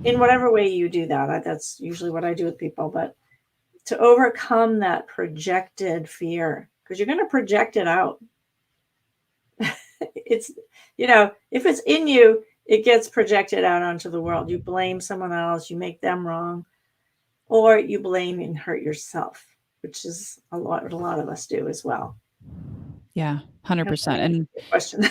in whatever way you do that. That's usually what I do with people. But to overcome that projected fear, because you're going to project it out. It's, if it's in you, it gets projected out onto the world. You blame someone else, you make them wrong, or you blame and hurt yourself, which is a lot of us do as well. Yeah, 100%. And question.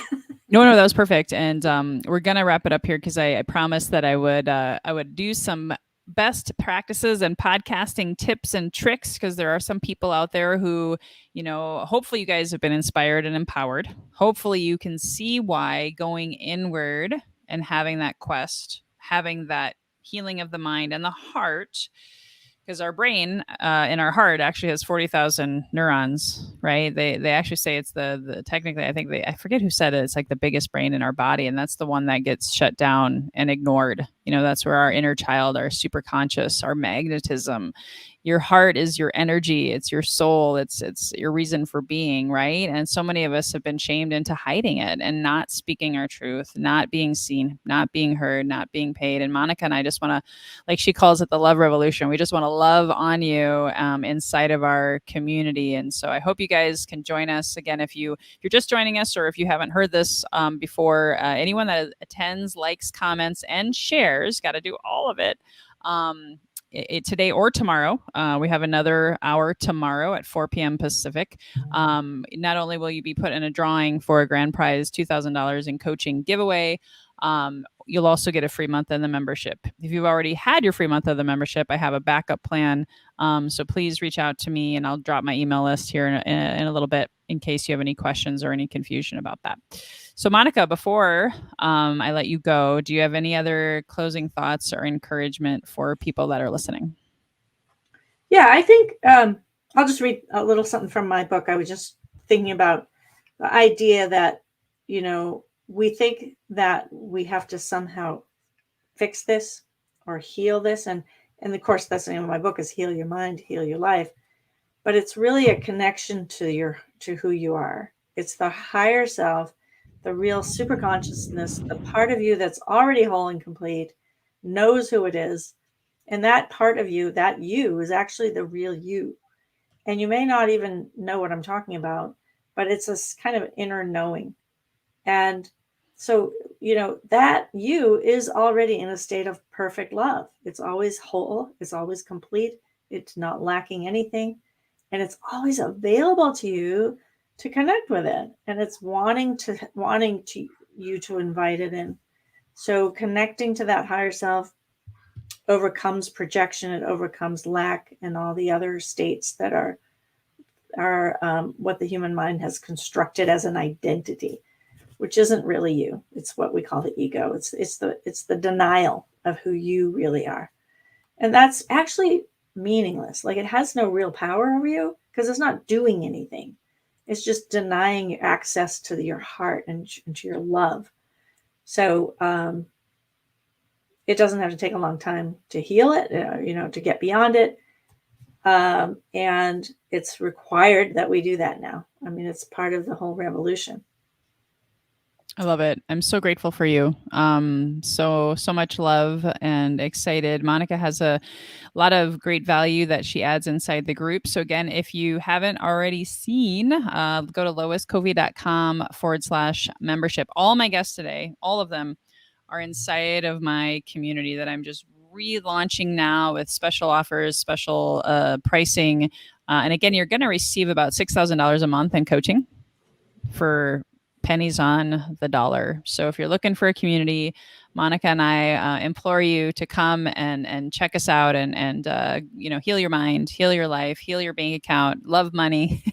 No, that was perfect. And we're gonna wrap it up here because I promised that I would do some best practices and podcasting tips and tricks, because there are some people out there who, hopefully you guys have been inspired and empowered. Hopefully you can see why going inward and having that quest, having that healing of the mind and the heart, because our brain in our heart actually has 40,000 neurons, right? They actually say it's the technically, I forget who said it. It's like the biggest brain in our body, and that's the one that gets shut down and ignored. That's where our inner child, our superconscious, our magnetism. Your heart is your energy. It's your soul. It's your reason for being, right? And so many of us have been shamed into hiding it and not speaking our truth, not being seen, not being heard, not being paid. And Monica and I just want to, like she calls it, the love revolution. We just want to love on you inside of our community. And so I hope you guys can join us again. If you're just joining us, or if you haven't heard this before, anyone that attends, likes, comments, and shares, got to do all of it. Today or tomorrow. We have another hour tomorrow at 4 p.m. Pacific. Not only will you be put in a drawing for a grand prize, $2,000 in coaching giveaway, you'll also get a free month in the membership. If you've already had your free month of the membership, I have a backup plan. So please reach out to me, and I'll drop my email list here in a little bit in case you have any questions or any confusion about that. So Monica, before I let you go, do you have any other closing thoughts or encouragement for people that are listening? Yeah, I think I'll just read a little something from my book. I was just thinking about the idea that, we think that we have to somehow fix this or heal this. And of course, that's the name of my book, is Heal Your Mind, Heal Your Life. But it's really a connection to who you are. It's the higher self, the real super consciousness, the part of you that's already whole and complete, knows who it is. And that part of you, that you, is actually the real you. And you may not even know what I'm talking about, but it's this kind of inner knowing. And so, that you is already in a state of perfect love. It's always whole. It's always complete. It's not lacking anything. And it's always available to you to connect with it. And it's wanting you to invite it in. So connecting to that higher self overcomes projection. It overcomes lack and all the other states that are what the human mind has constructed as an identity, which isn't really you. It's what we call the ego. It's the denial of who you really are. And that's actually meaningless. Like, it has no real power over you because it's not doing anything. It's just denying you access to your heart and to your love. So it doesn't have to take a long time to heal it, to get beyond it. And it's required that we do that now. I mean, it's part of the whole revolution. I love it. I'm so grateful for you. So much love and excited. Monica has a lot of great value that she adds inside the group. So again, if you haven't already seen, go to loiscovey.com/membership. All my guests today, all of them, are inside of my community that I'm just relaunching now with special offers, special pricing. And again, you're going to receive about $6,000 a month in coaching for pennies on the dollar. So if you're looking for a community, Monica and I implore you to come and check us out and heal your mind, heal your life, heal your bank account, love money,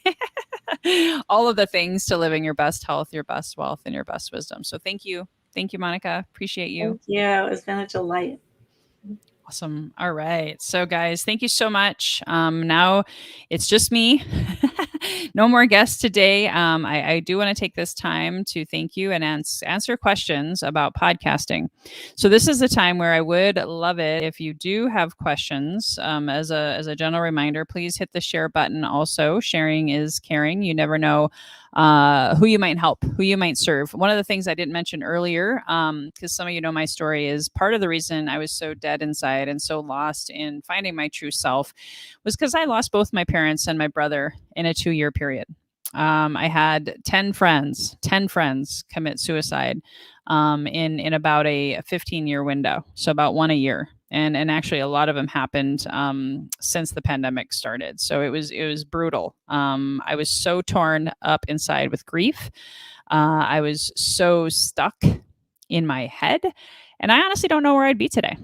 all of the things to living your best health, your best wealth, and your best wisdom. So thank you, Monica. Appreciate you. Thank you. It's been a delight. Awesome. All right. So guys, thank you so much. Now it's just me. No more guests today. I do want to take this time to thank you and answer questions about podcasting. So this is the time where I would love it if you do have questions. As a general reminder, please hit the share button. Also, sharing is caring. You never know who you might help, who you might serve. One of the things I didn't mention earlier, because some of you know my story, is part of the reason I was so dead inside and so lost in finding my true self was because I lost both my parents and my brother in a 2-year period. I had 10 friends commit suicide in about a 15-year window, so about one a year. And actually, a lot of them happened since the pandemic started. So it was brutal. I was so torn up inside with grief. I was so stuck in my head, and I honestly don't know where I'd be today.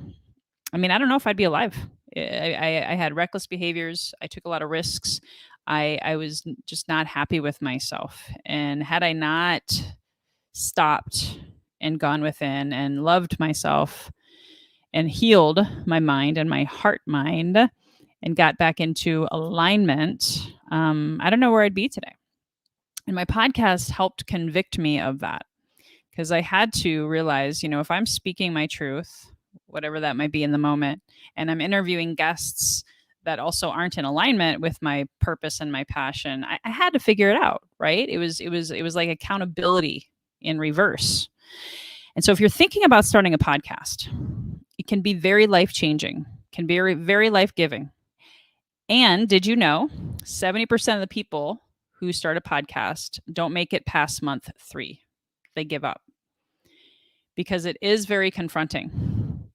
I mean, I don't know if I'd be alive. I had reckless behaviors. I took a lot of risks. I was just not happy with myself. And had I not stopped and gone within and loved myself and healed my mind and my heart mind and got back into alignment, I don't know where I'd be today. And my podcast helped convict me of that, because I had to realize, if I'm speaking my truth, whatever that might be in the moment, and I'm interviewing guests that also aren't in alignment with my purpose and my passion, I had to figure it out, right? It was like accountability in reverse. And so if you're thinking about starting a podcast, it can be very life-changing, can be very life-giving. And did you know 70% of the people who start a podcast don't make it past month 3? They give up, because it is very confronting.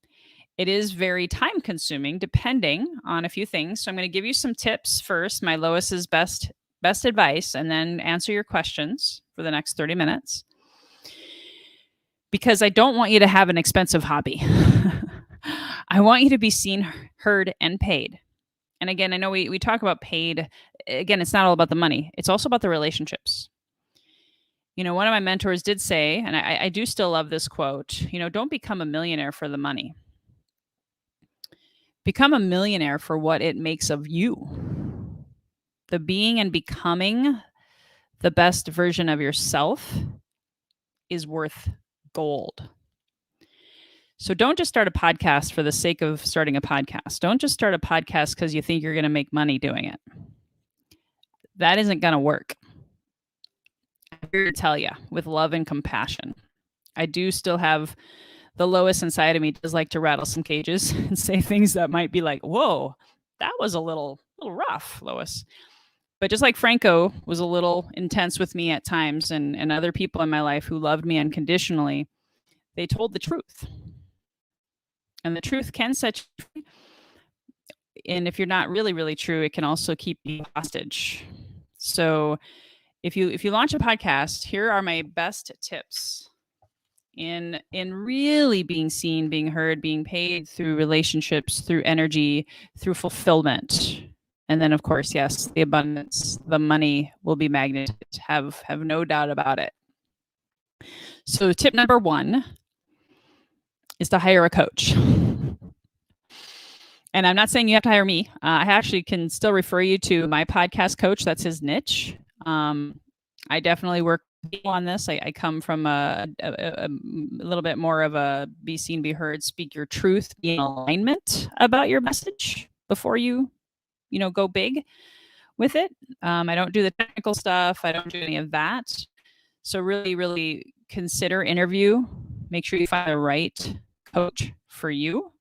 It is very time consuming, depending on a few things. So I'm going to give you some tips first, my Lois's best advice, and then answer your questions for the next 30 minutes. Because I don't want you to have an expensive hobby. I want you to be seen, heard, and paid. And again, I know we talk about paid. Again, it's not all about the money. It's also about the relationships. One of my mentors did say, and I do still love this quote, don't become a millionaire for the money. Become a millionaire for what it makes of you. The being and becoming the best version of yourself is worth gold. So don't just start a podcast for the sake of starting a podcast. Don't just start a podcast because you think you're going to make money doing it. That isn't going to work. I'm here to tell you, with love and compassion, I do still have the Lois inside of me does like to rattle some cages and say things that might be like, whoa, that was a little rough, Lois. But just like Franco was a little intense with me at times, and other people in my life who loved me unconditionally, they told the truth. And the truth can set you free. And if you're not really, really true, it can also keep you hostage. So if you launch a podcast, here are my best tips in really being seen, being heard, being paid through relationships, through energy, through fulfillment. And then of course, yes, the abundance, the money will be magneted. Have no doubt about it. So tip number 1 is to hire a coach. And I'm not saying you have to hire me. I actually can still refer you to my podcast coach. That's his niche. I definitely work on this. I come from a little bit more of a be seen, be heard, speak your truth, be in alignment about your message before you go big with it. I don't do the technical stuff. I don't do any of that. So really, really consider interview. Make sure you find the right coach for you.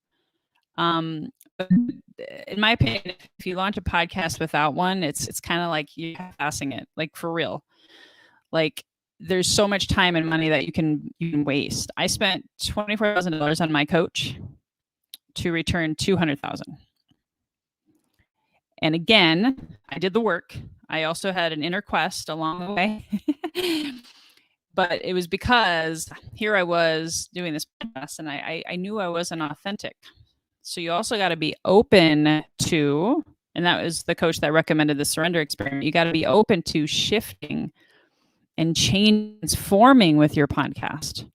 But in my opinion, if you launch a podcast without one, it's kind of like you're passing it, like for real. Like there's so much time and money that you can waste. I spent $24,000 on my coach to return $200,000. And again, I did the work. I also had an inner quest along the way. But it was because here I was doing this podcast and I knew I wasn't authentic. So you also got to be open to, and that was the coach that recommended the surrender experiment. You got to be open to shifting and transforming with your podcast.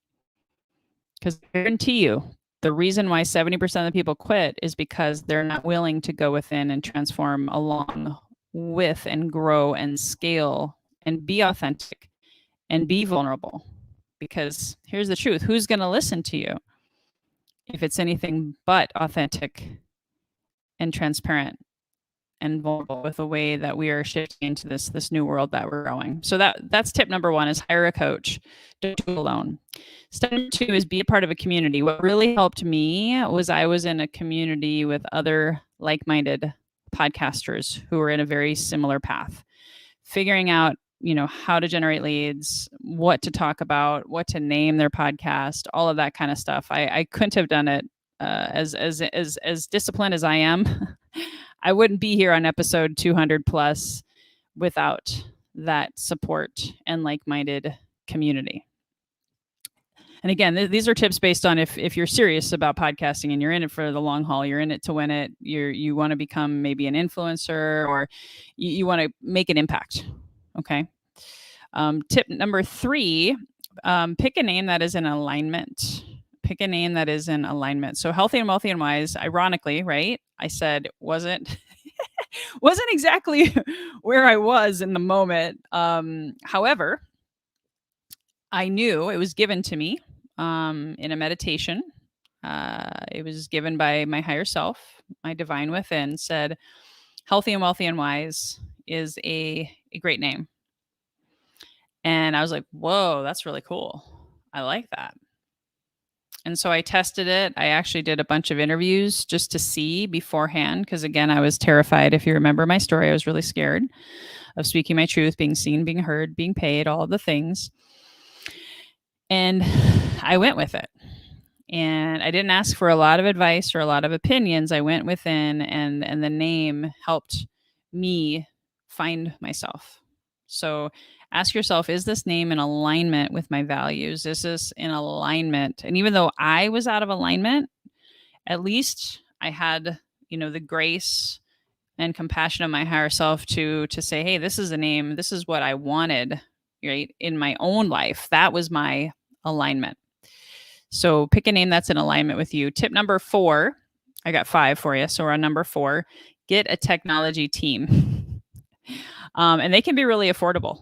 Because I guarantee you, the reason why 70% of the people quit is because they're not willing to go within and transform along with and grow and scale and be authentic and be vulnerable. Because here's the truth, who's going to listen to you if it's anything but authentic and transparent and vulnerable with the way that we are shifting into this new world that we're growing? So that's tip number 1 is hire a coach. Don't do it alone. Step number 2 is be a part of a community. What really helped me was I was in a community with other like-minded podcasters who were in a very similar path, figuring out how to generate leads, what to talk about, what to name their podcast, all of that kind of stuff. I couldn't have done it as disciplined as I am. I wouldn't be here on episode 200 plus without that support and like-minded community. And again, these are tips based on if you're serious about podcasting and you're in it for the long haul, you're in it to win it, you want to become maybe an influencer, or you want to make an impact. Okay. Tip number 3, pick a name that is in alignment. Pick a name that is in alignment. So Healthy and Wealthy and Wise, ironically, right? I said wasn't exactly where I was in the moment. However, I knew it was given to me in a meditation. It was given by my higher self, my divine within, said Healthy and Wealthy and Wise is a great name. And I was like, whoa, that's really cool. I like that. And so I tested it. I actually did a bunch of interviews just to see beforehand, because again, I was terrified. If you remember my story, I was really scared of speaking my truth, being seen, being heard, being paid, all of the things. And I went with it. And I didn't ask for a lot of advice or a lot of opinions. I went within, and the name helped me find myself. So ask yourself, is this name in alignment with my values? Is this in alignment? And even though I was out of alignment, at least I had, the grace and compassion of my higher self to say, hey, this is a name. This is what I wanted, right? In my own life. That was my alignment. So pick a name that's in alignment with you. Tip number 4, I got 5 for you. So we're on number 4, get a technology team. And they can be really affordable.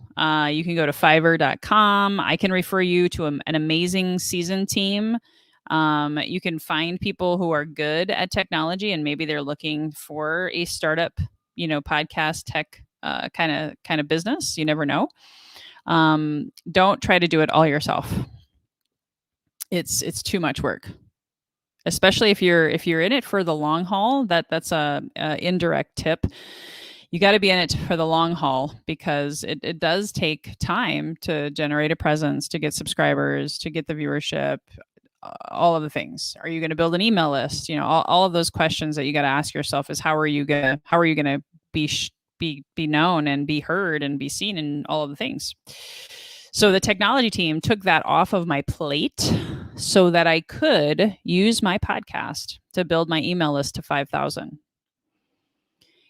You can go to fiverr.com. I can refer you to an amazing seasoned team. You can find people who are good at technology, and maybe they're looking for a startup, podcast tech kind of business. You never know. Don't try to do it all yourself. It's too much work, especially if you're in it for the long haul. That's a indirect tip. you got to be in it for the long haul, because it does take time to generate a presence, to get subscribers, to get the viewership, all of the things. Are you going to build an email list? All of those questions that you got to ask yourself is how are you gonna be known and be heard and be seen and all of the things. So the technology team took that off of my plate so that I could use my podcast to build my email list to 5,000.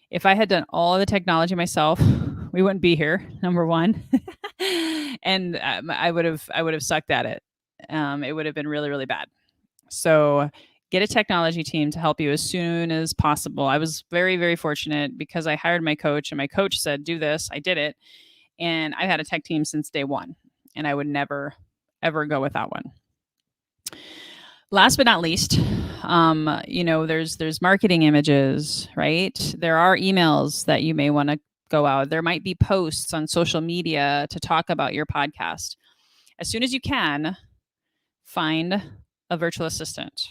If I had done all the technology myself, we wouldn't be here, number one. And I would have sucked at it. It would have been really, really bad. So get a technology team to help you as soon as possible. I was very, very fortunate because I hired my coach, and my coach said, do this. I did it. And I've had a tech team since day one, and I would never, ever go without one. Last but not least, there's marketing images, right? There are emails that you may want to go out. There might be posts on social media to talk about your podcast. As soon as you can, find a virtual assistant.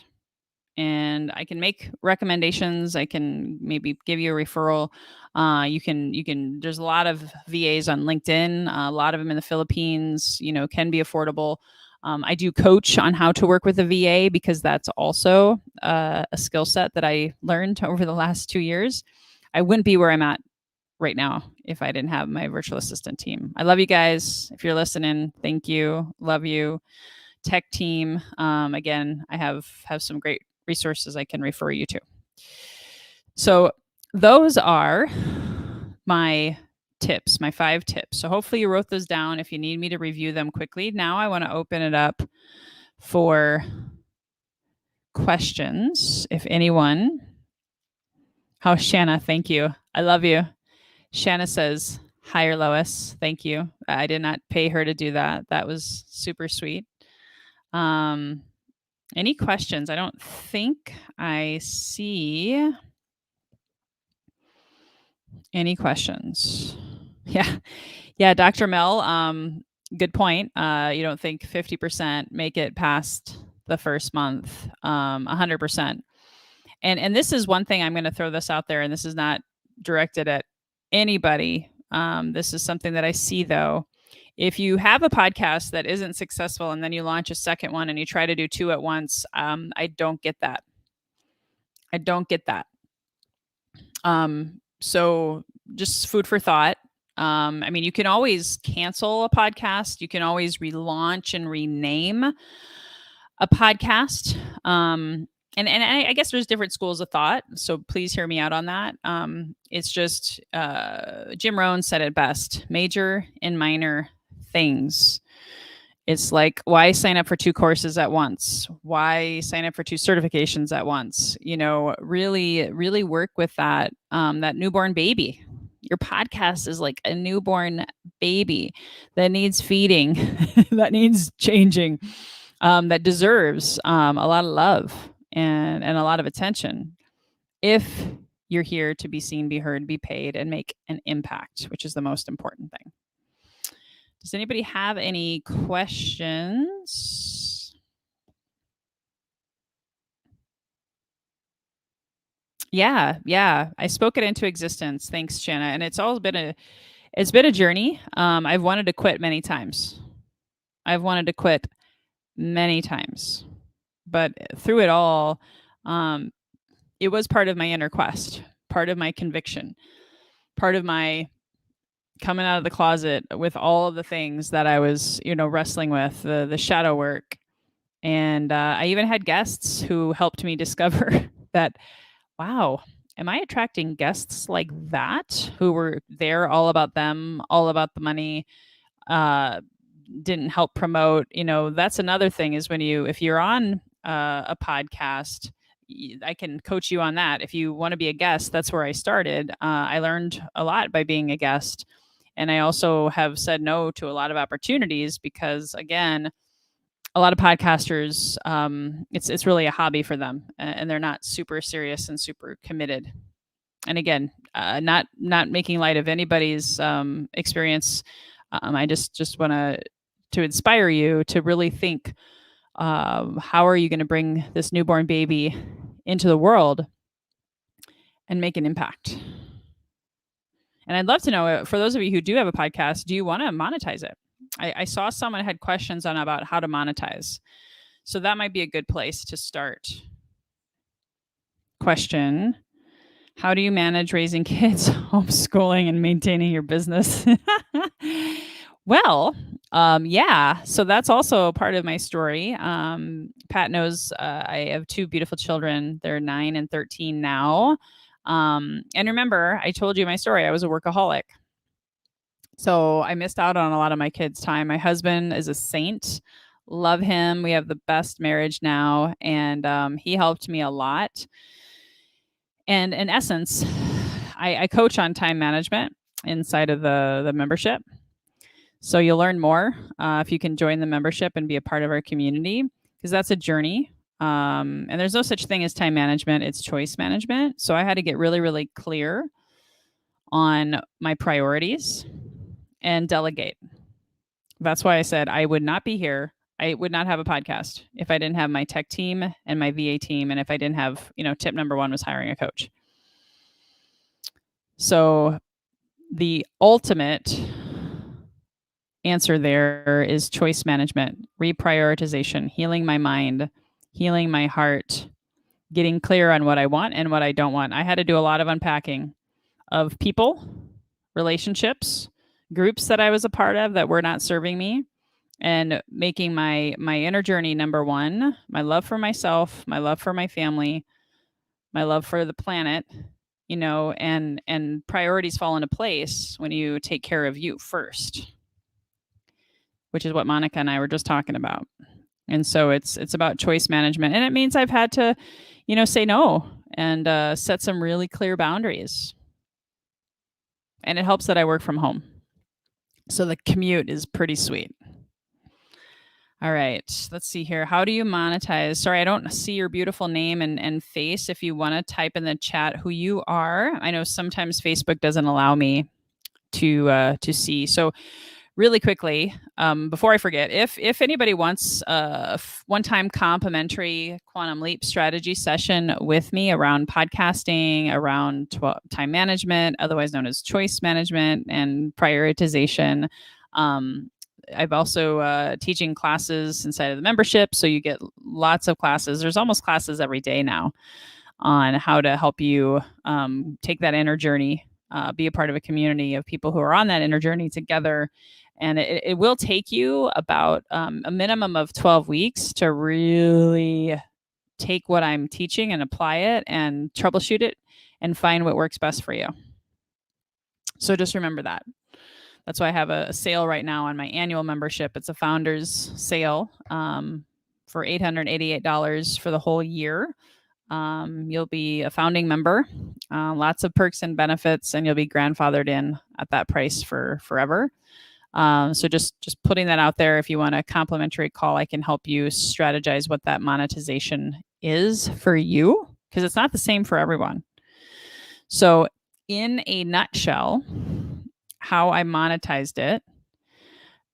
And I can make recommendations. I can maybe give you a referral. You can, there's a lot of VAs on LinkedIn, a lot of them in the Philippines, can be affordable. I do coach on how to work with a VA because that's also a skill set that I learned over the last 2 years. I wouldn't be where I'm at right now if I didn't have my virtual assistant team. I love you guys. If you're listening, thank you. Love you. Tech team. Again, I have some great resources I can refer you to. So those are my tips, my 5 tips. So hopefully you wrote those down if you need me to review them quickly. Now I want to open it up for questions. If anyone, Shanna, thank you. I love you. Shanna says, hire Lois. Thank you. I did not pay her to do that. That was super sweet. Any questions? I don't think I see any questions. Yeah, Dr. Mel, good point. You don't think 50% make it past the first month, 100%. And this is one thing, I'm going to throw this out there, and this is not directed at anybody. This is something that I see, though. If you have a podcast that isn't successful and then you launch a second one and you try to do 2 at once, I don't get that. So just food for thought. You can always cancel a podcast. You can always relaunch and rename a podcast. And I guess there's different schools of thought. So please hear me out on that. It's just Jim Rohn said it best: major and minor things. It's like, why sign up for 2 courses at once? Why sign up for 2 certifications at once? Really, really work with that newborn baby. Your podcast is like a newborn baby that needs feeding, that needs changing, that deserves a lot of love and a lot of attention. If you're here to be seen, be heard, be paid, and make an impact, which is the most important thing. Does anybody have any questions? Yeah. I spoke it into existence. Thanks, Shanna. And it's been a journey. I've wanted to quit many times. But through it all, it was part of my inner quest, part of my conviction, part of my coming out of the closet with all of the things that I was, wrestling with, the shadow work. And I even had guests who helped me discover that, wow, am I attracting guests like that who were there all about them, all about the money, didn't help promote, that's another thing is if you're on a podcast, I can coach you on that. If you want to be a guest, that's where I started. I learned a lot by being a guest. And I also have said no to a lot of opportunities because, again, a lot of podcasters, it's really a hobby for them, and they're not super serious and super committed. And again, not making light of anybody's experience. I just want to inspire you to really think, how are you going to bring this newborn baby into the world and make an impact? And I'd love to know, for those of you who do have a podcast, do you want to monetize it? I saw someone had questions on about how to monetize. So that might be a good place to start. Question: how do you manage raising kids, homeschooling, and maintaining your business? Well, yeah. So that's also part of my story. Pat knows I have two beautiful children. They're 9 and 13 now. And remember, I told you my story. I was a workaholic. So I missed out on a lot of my kids' time. My husband is a saint. Love him. We have the best marriage now. And he helped me a lot. And in essence, I coach on time management inside of the membership. So you'll learn more if you can join the membership and be a part of our community, because that's a journey. And there's no such thing as time management. It's choice management. So I had to get really, really clear on my priorities and delegate. That's why I said I would not be here. I would not have a podcast if I didn't have my tech team and my VA team. And if I didn't have, tip number one was hiring a coach. So the ultimate answer there is choice management, reprioritization, healing my mind, healing my heart, getting clear on what I want and what I don't want. I had to do a lot of unpacking of people, relationships, groups that I was a part of that were not serving me, and making my inner journey number one, my love for myself, my love for my family, my love for the planet, and priorities fall into place when you take care of you first, which is what Monica and I were just talking about. And so it's about choice management. And it means I've had to, say no and set some really clear boundaries. And it helps that I work from home. So the commute is pretty sweet. All right, let's see here. How do you monetize? Sorry, I don't see your beautiful name and face. If you want to type in the chat who you are. I know sometimes Facebook doesn't allow me to see. So really quickly, before I forget, if anybody wants a one-time complimentary Quantum Leap strategy session with me around podcasting, around time management, otherwise known as choice management and prioritization, I've also teaching classes inside of the membership. So you get lots of classes. There's almost classes every day now on how to help you take that inner journey, be a part of a community of people who are on that inner journey together. And it will take you about a minimum of 12 weeks to really take what I'm teaching and apply it and troubleshoot it and find what works best for you. So just remember that. That's why I have a sale right now on my annual membership. It's a founder's sale for $888 for the whole year. You'll be a founding member, lots of perks and benefits, and you'll be grandfathered in at that price for forever. So just putting that out there. If you want a complimentary call, I can help you strategize what that monetization is for you, because it's not the same for everyone. So in a nutshell, how I monetized it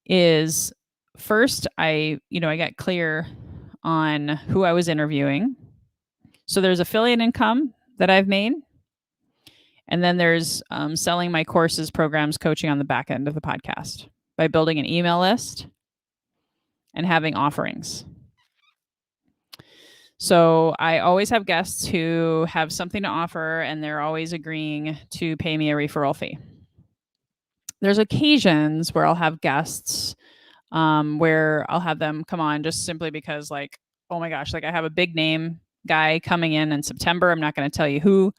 is first I got clear on who I was interviewing. So there's affiliate income that I've made. And then there's selling my courses, programs, coaching on the back end of the podcast by building an email list and having offerings. So I always have guests who have something to offer, and they're always agreeing to pay me a referral fee. There's occasions where I'll have guests where I'll have them come on just simply because, like, oh my gosh, like I have a big name guy coming in September. I'm not going to tell you who.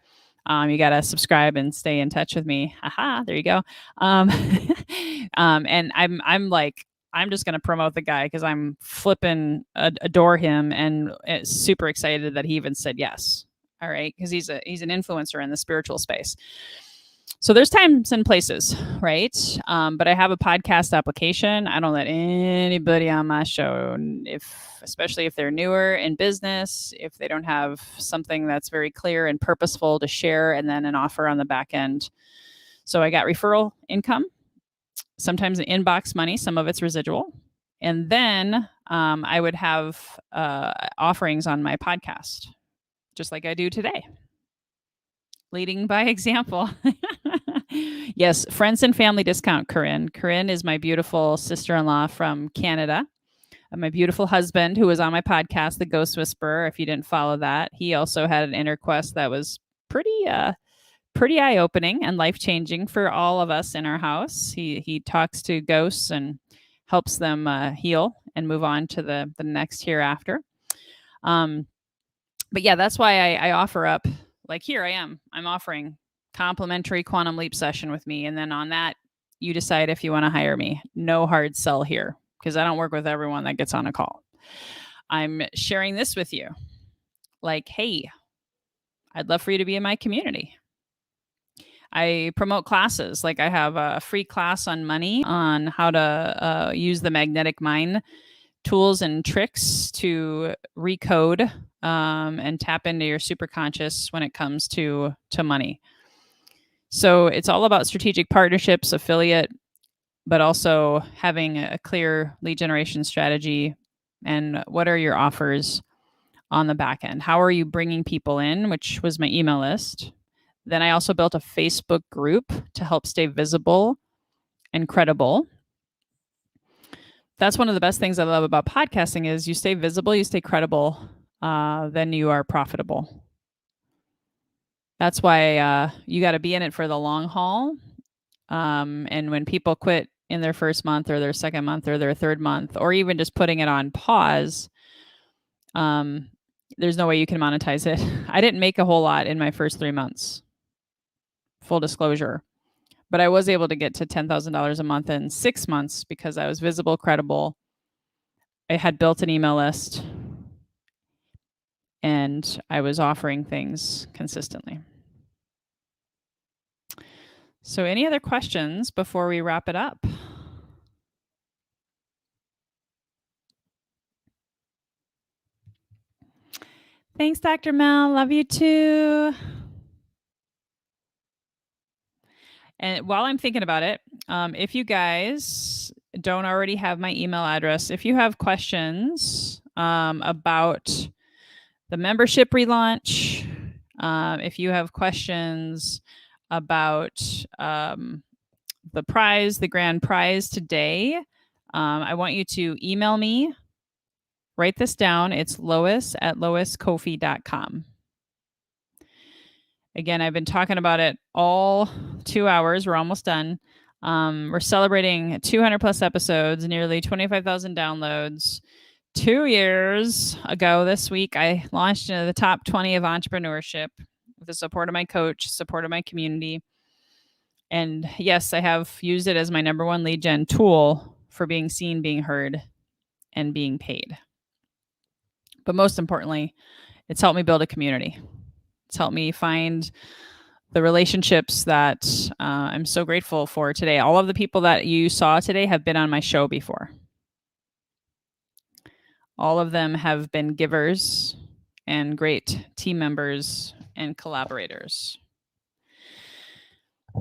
You got to subscribe and stay in touch with me. Haha, there you go. And I'm just going to promote the guy because I'm flipping adore him and super excited that he even said yes. All right, because he's an influencer in the spiritual space. So there's times and places, right? But I have a podcast application. I don't let anybody on my show, especially if they're newer in business, if they don't have something that's very clear and purposeful to share, and then an offer on the back end. So I got referral income, sometimes inbox money, some of it's residual. And then I would have offerings on my podcast, just like I do today. Leading by example. Yes, friends and family discount, Corinne. Corinne is my beautiful sister-in-law from Canada. My beautiful husband, who was on my podcast, The Ghost Whisperer. If you didn't follow that, he also had an inner quest that was pretty eye-opening and life-changing for all of us in our house. He talks to ghosts and helps them heal and move on to the next hereafter. But yeah, that's why I offer up, like, here I am. I'm offering complimentary quantum leap session with me, and then on that, you decide if you want to hire me. No hard sell here, because I don't work with everyone that gets on a call. I'm sharing this with you. Like, hey, I'd love for you to be in my community. I promote classes. Like, I have a free class on money, on how to use the magnetic mind tools and tricks to recode and tap into your superconscious when it comes to money. So it's all about strategic partnerships, affiliate, but also having a clear lead generation strategy. And what are your offers on the back end? How are you bringing people in, which was my email list. Then I also built a Facebook group to help stay visible and credible. That's one of the best things I love about podcasting is you stay visible, you stay credible, then you are profitable. That's why you got to be in it for the long haul. And when people quit in their first month or their second month or their third month, or even just putting it on pause, there's no way you can monetize it. I didn't make a whole lot in my first 3 months, full disclosure. But I was able to get to $10,000 a month in 6 months because I was visible, credible. I had built an email list and I was offering things consistently. So any other questions before we wrap it up? Thanks, Dr. Mel. Love you too. And while I'm thinking about it, if you guys don't already have my email address, if you have questions about the membership relaunch, if you have questions about the prize, the grand prize today, I want you to email me. Write this down. It's lois@loiscoffey.com. Again, I've been talking about it all 2 hours. We're almost done. We're celebrating 200 plus episodes, nearly 25,000 downloads. 2 years ago this week, I launched into the top 20 of entrepreneurship with the support of my coach, support of my community. And yes, I have used it as my number one lead gen tool for being seen, being heard, and being paid. But most importantly, it's helped me build a community. It's helped me find the relationships that I'm so grateful for today. All of the people that you saw today have been on my show before. All of them have been givers and great team members and collaborators.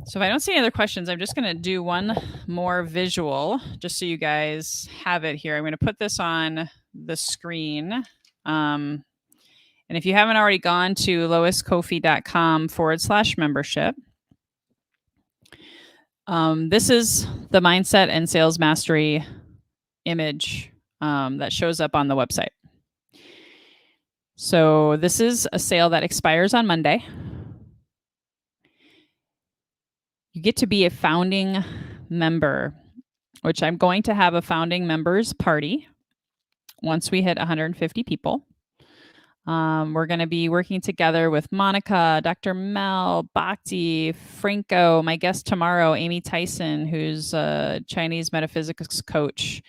So if I don't see any other questions, I'm just going to do one more visual just so you guys have it here. I'm going to put this on the screen. And if you haven't already gone to loiscoffey.com/membership, this is the mindset and sales mastery image that shows up on the website. So this is a sale that expires on Monday. You get to be a founding member, which I'm going to have a founding members party once we hit 150 people. We're going to be working together with Monica, Dr. Mel, Bhakti, Franco, my guest tomorrow, Amy Tyson, who's a Chinese metaphysics coach,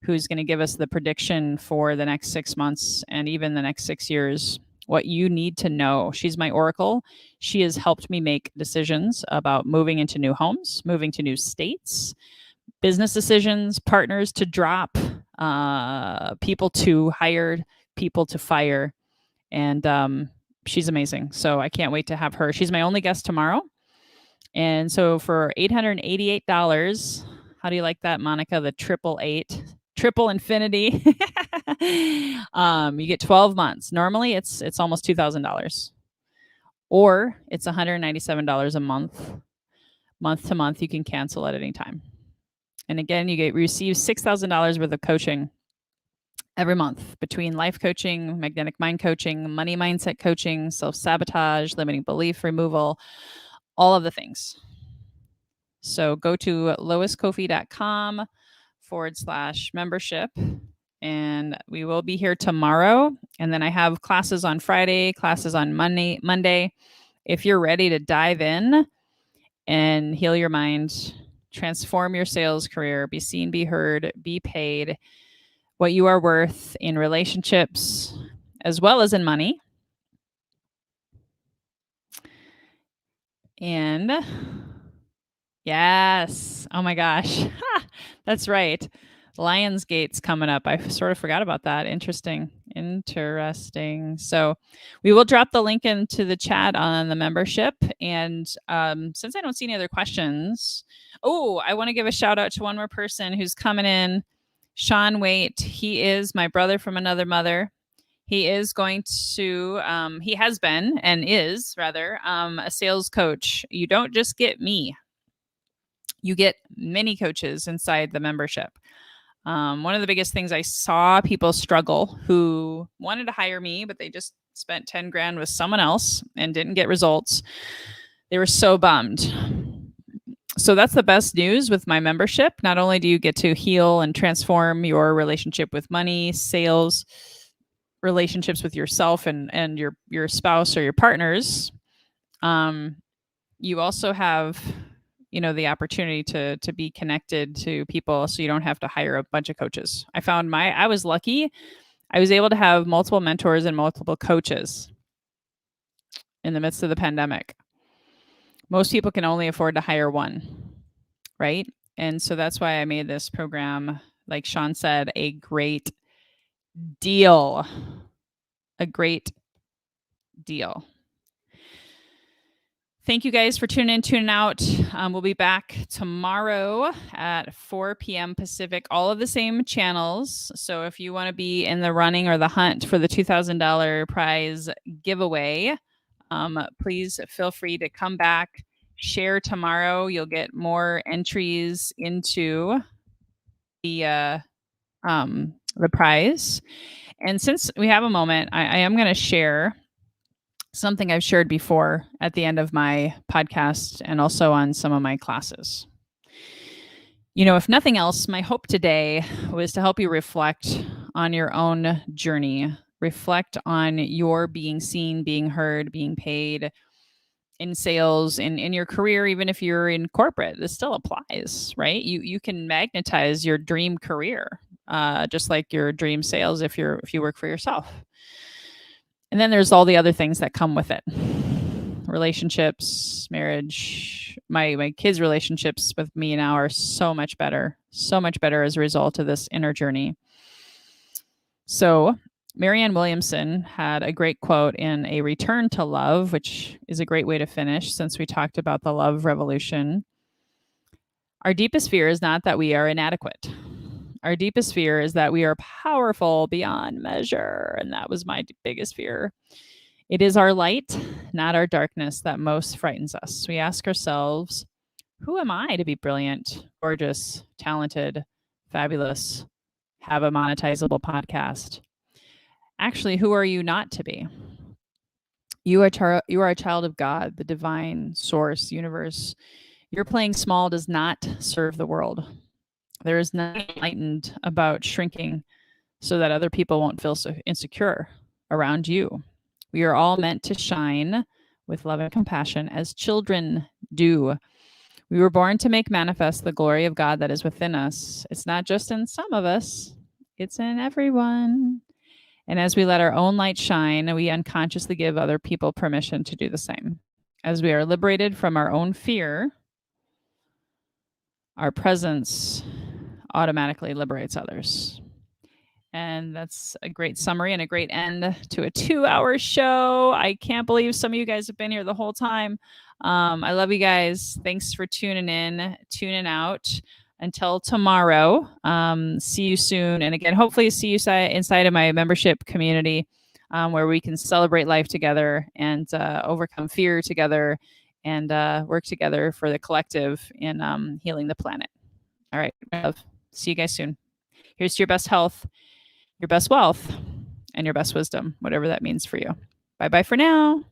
who's going to give us the prediction for the next 6 months and even the next 6 years, what you need to know. She's my oracle. She has helped me make decisions about moving into new homes, moving to new states, business decisions, partners to drop, people to hire, people to fire. And she's amazing. So I can't wait to have her. She's my only guest tomorrow. And so for $888, how do you like that, Monica? The 888, triple infinity. You get 12 months. Normally it's almost $2,000, or it's $197 a month. month to month. You can cancel at any time. And again, you receive $6,000 worth of coaching every month between life coaching, magnetic mind coaching, money mindset coaching, self-sabotage, limiting belief removal, all of the things. So go to loiscofi.com/membership. And we will be here tomorrow. And then I have classes on Friday, classes on Monday. If you're ready to dive in and heal your mind, transform your sales career, be seen, be heard, be paid what you are worth in relationships as well as in money. And yes, oh my gosh, that's right. Lionsgate's coming up. I sort of forgot about that. Interesting. So we will drop the link into the chat on the membership. And since I don't see any other questions, I want to give a shout out to one more person who's coming in. Sean Waite. He is my brother from another mother. He is going to, he has been and is rather a sales coach. You don't just get me. You get many coaches inside the membership. One of the biggest things I saw people struggle who wanted to hire me, but they just spent 10 grand with someone else and didn't get results. They were so bummed. So that's the best news with my membership. Not only do you get to heal and transform your relationship with money, sales, relationships with yourself and your spouse or your partners, you also have the opportunity to be connected to people so you don't have to hire a bunch of coaches. I was lucky. I was able to have multiple mentors and multiple coaches in the midst of the pandemic. Most people can only afford to hire one, right? And so that's why I made this program, like Sean said, a great deal. A great deal. Thank you guys for tuning out. We'll be back tomorrow at 4 p.m. Pacific, all of the same channels. So if you want to be in the running or the hunt for the $2,000 prize giveaway, please feel free to come back, share tomorrow. You'll get more entries into the prize. And since we have a moment, I am going to share something I've shared before at the end of my podcast and also on some of my classes. If nothing else, my hope today was to help you reflect on your own journey, reflect on your being seen, being heard, being paid in sales, in your career, even if you're in corporate. This still applies, right? You can magnetize your dream career, just like your dream sales if you work for yourself. And then there's all the other things that come with it. Relationships, marriage. My kids' relationships with me now are so much better as a result of this inner journey. So Marianne Williamson had a great quote in A Return to Love, which is a great way to finish since we talked about the love revolution. Our deepest fear is not that we are inadequate. Our deepest fear is that we are powerful beyond measure. And that was my biggest fear. It is our light, not our darkness, that most frightens us. We ask ourselves, who am I to be brilliant, gorgeous, talented, fabulous, have a monetizable podcast? Actually, who are you not to be? You are a child of God, the divine source, universe. Your playing small does not serve the world. There is nothing enlightened about shrinking so that other people won't feel so insecure around you. We are all meant to shine with love and compassion as children do. We were born to make manifest the glory of God that is within us. It's not just in some of us, it's in everyone. And as we let our own light shine, we unconsciously give other people permission to do the same. As we are liberated from our own fear, our presence automatically liberates others. And that's a great summary and a great end to a 2-hour show. I can't believe some of you guys have been here the whole time. I love you guys. Thanks for tuning in, tuning out. Until tomorrow, see you soon. And again, hopefully see you inside of my membership community where we can celebrate life together and overcome fear together and work together for the collective in healing the planet. All right, love. See you guys soon. Here's to your best health, your best wealth, and your best wisdom, whatever that means for you. Bye-bye for now.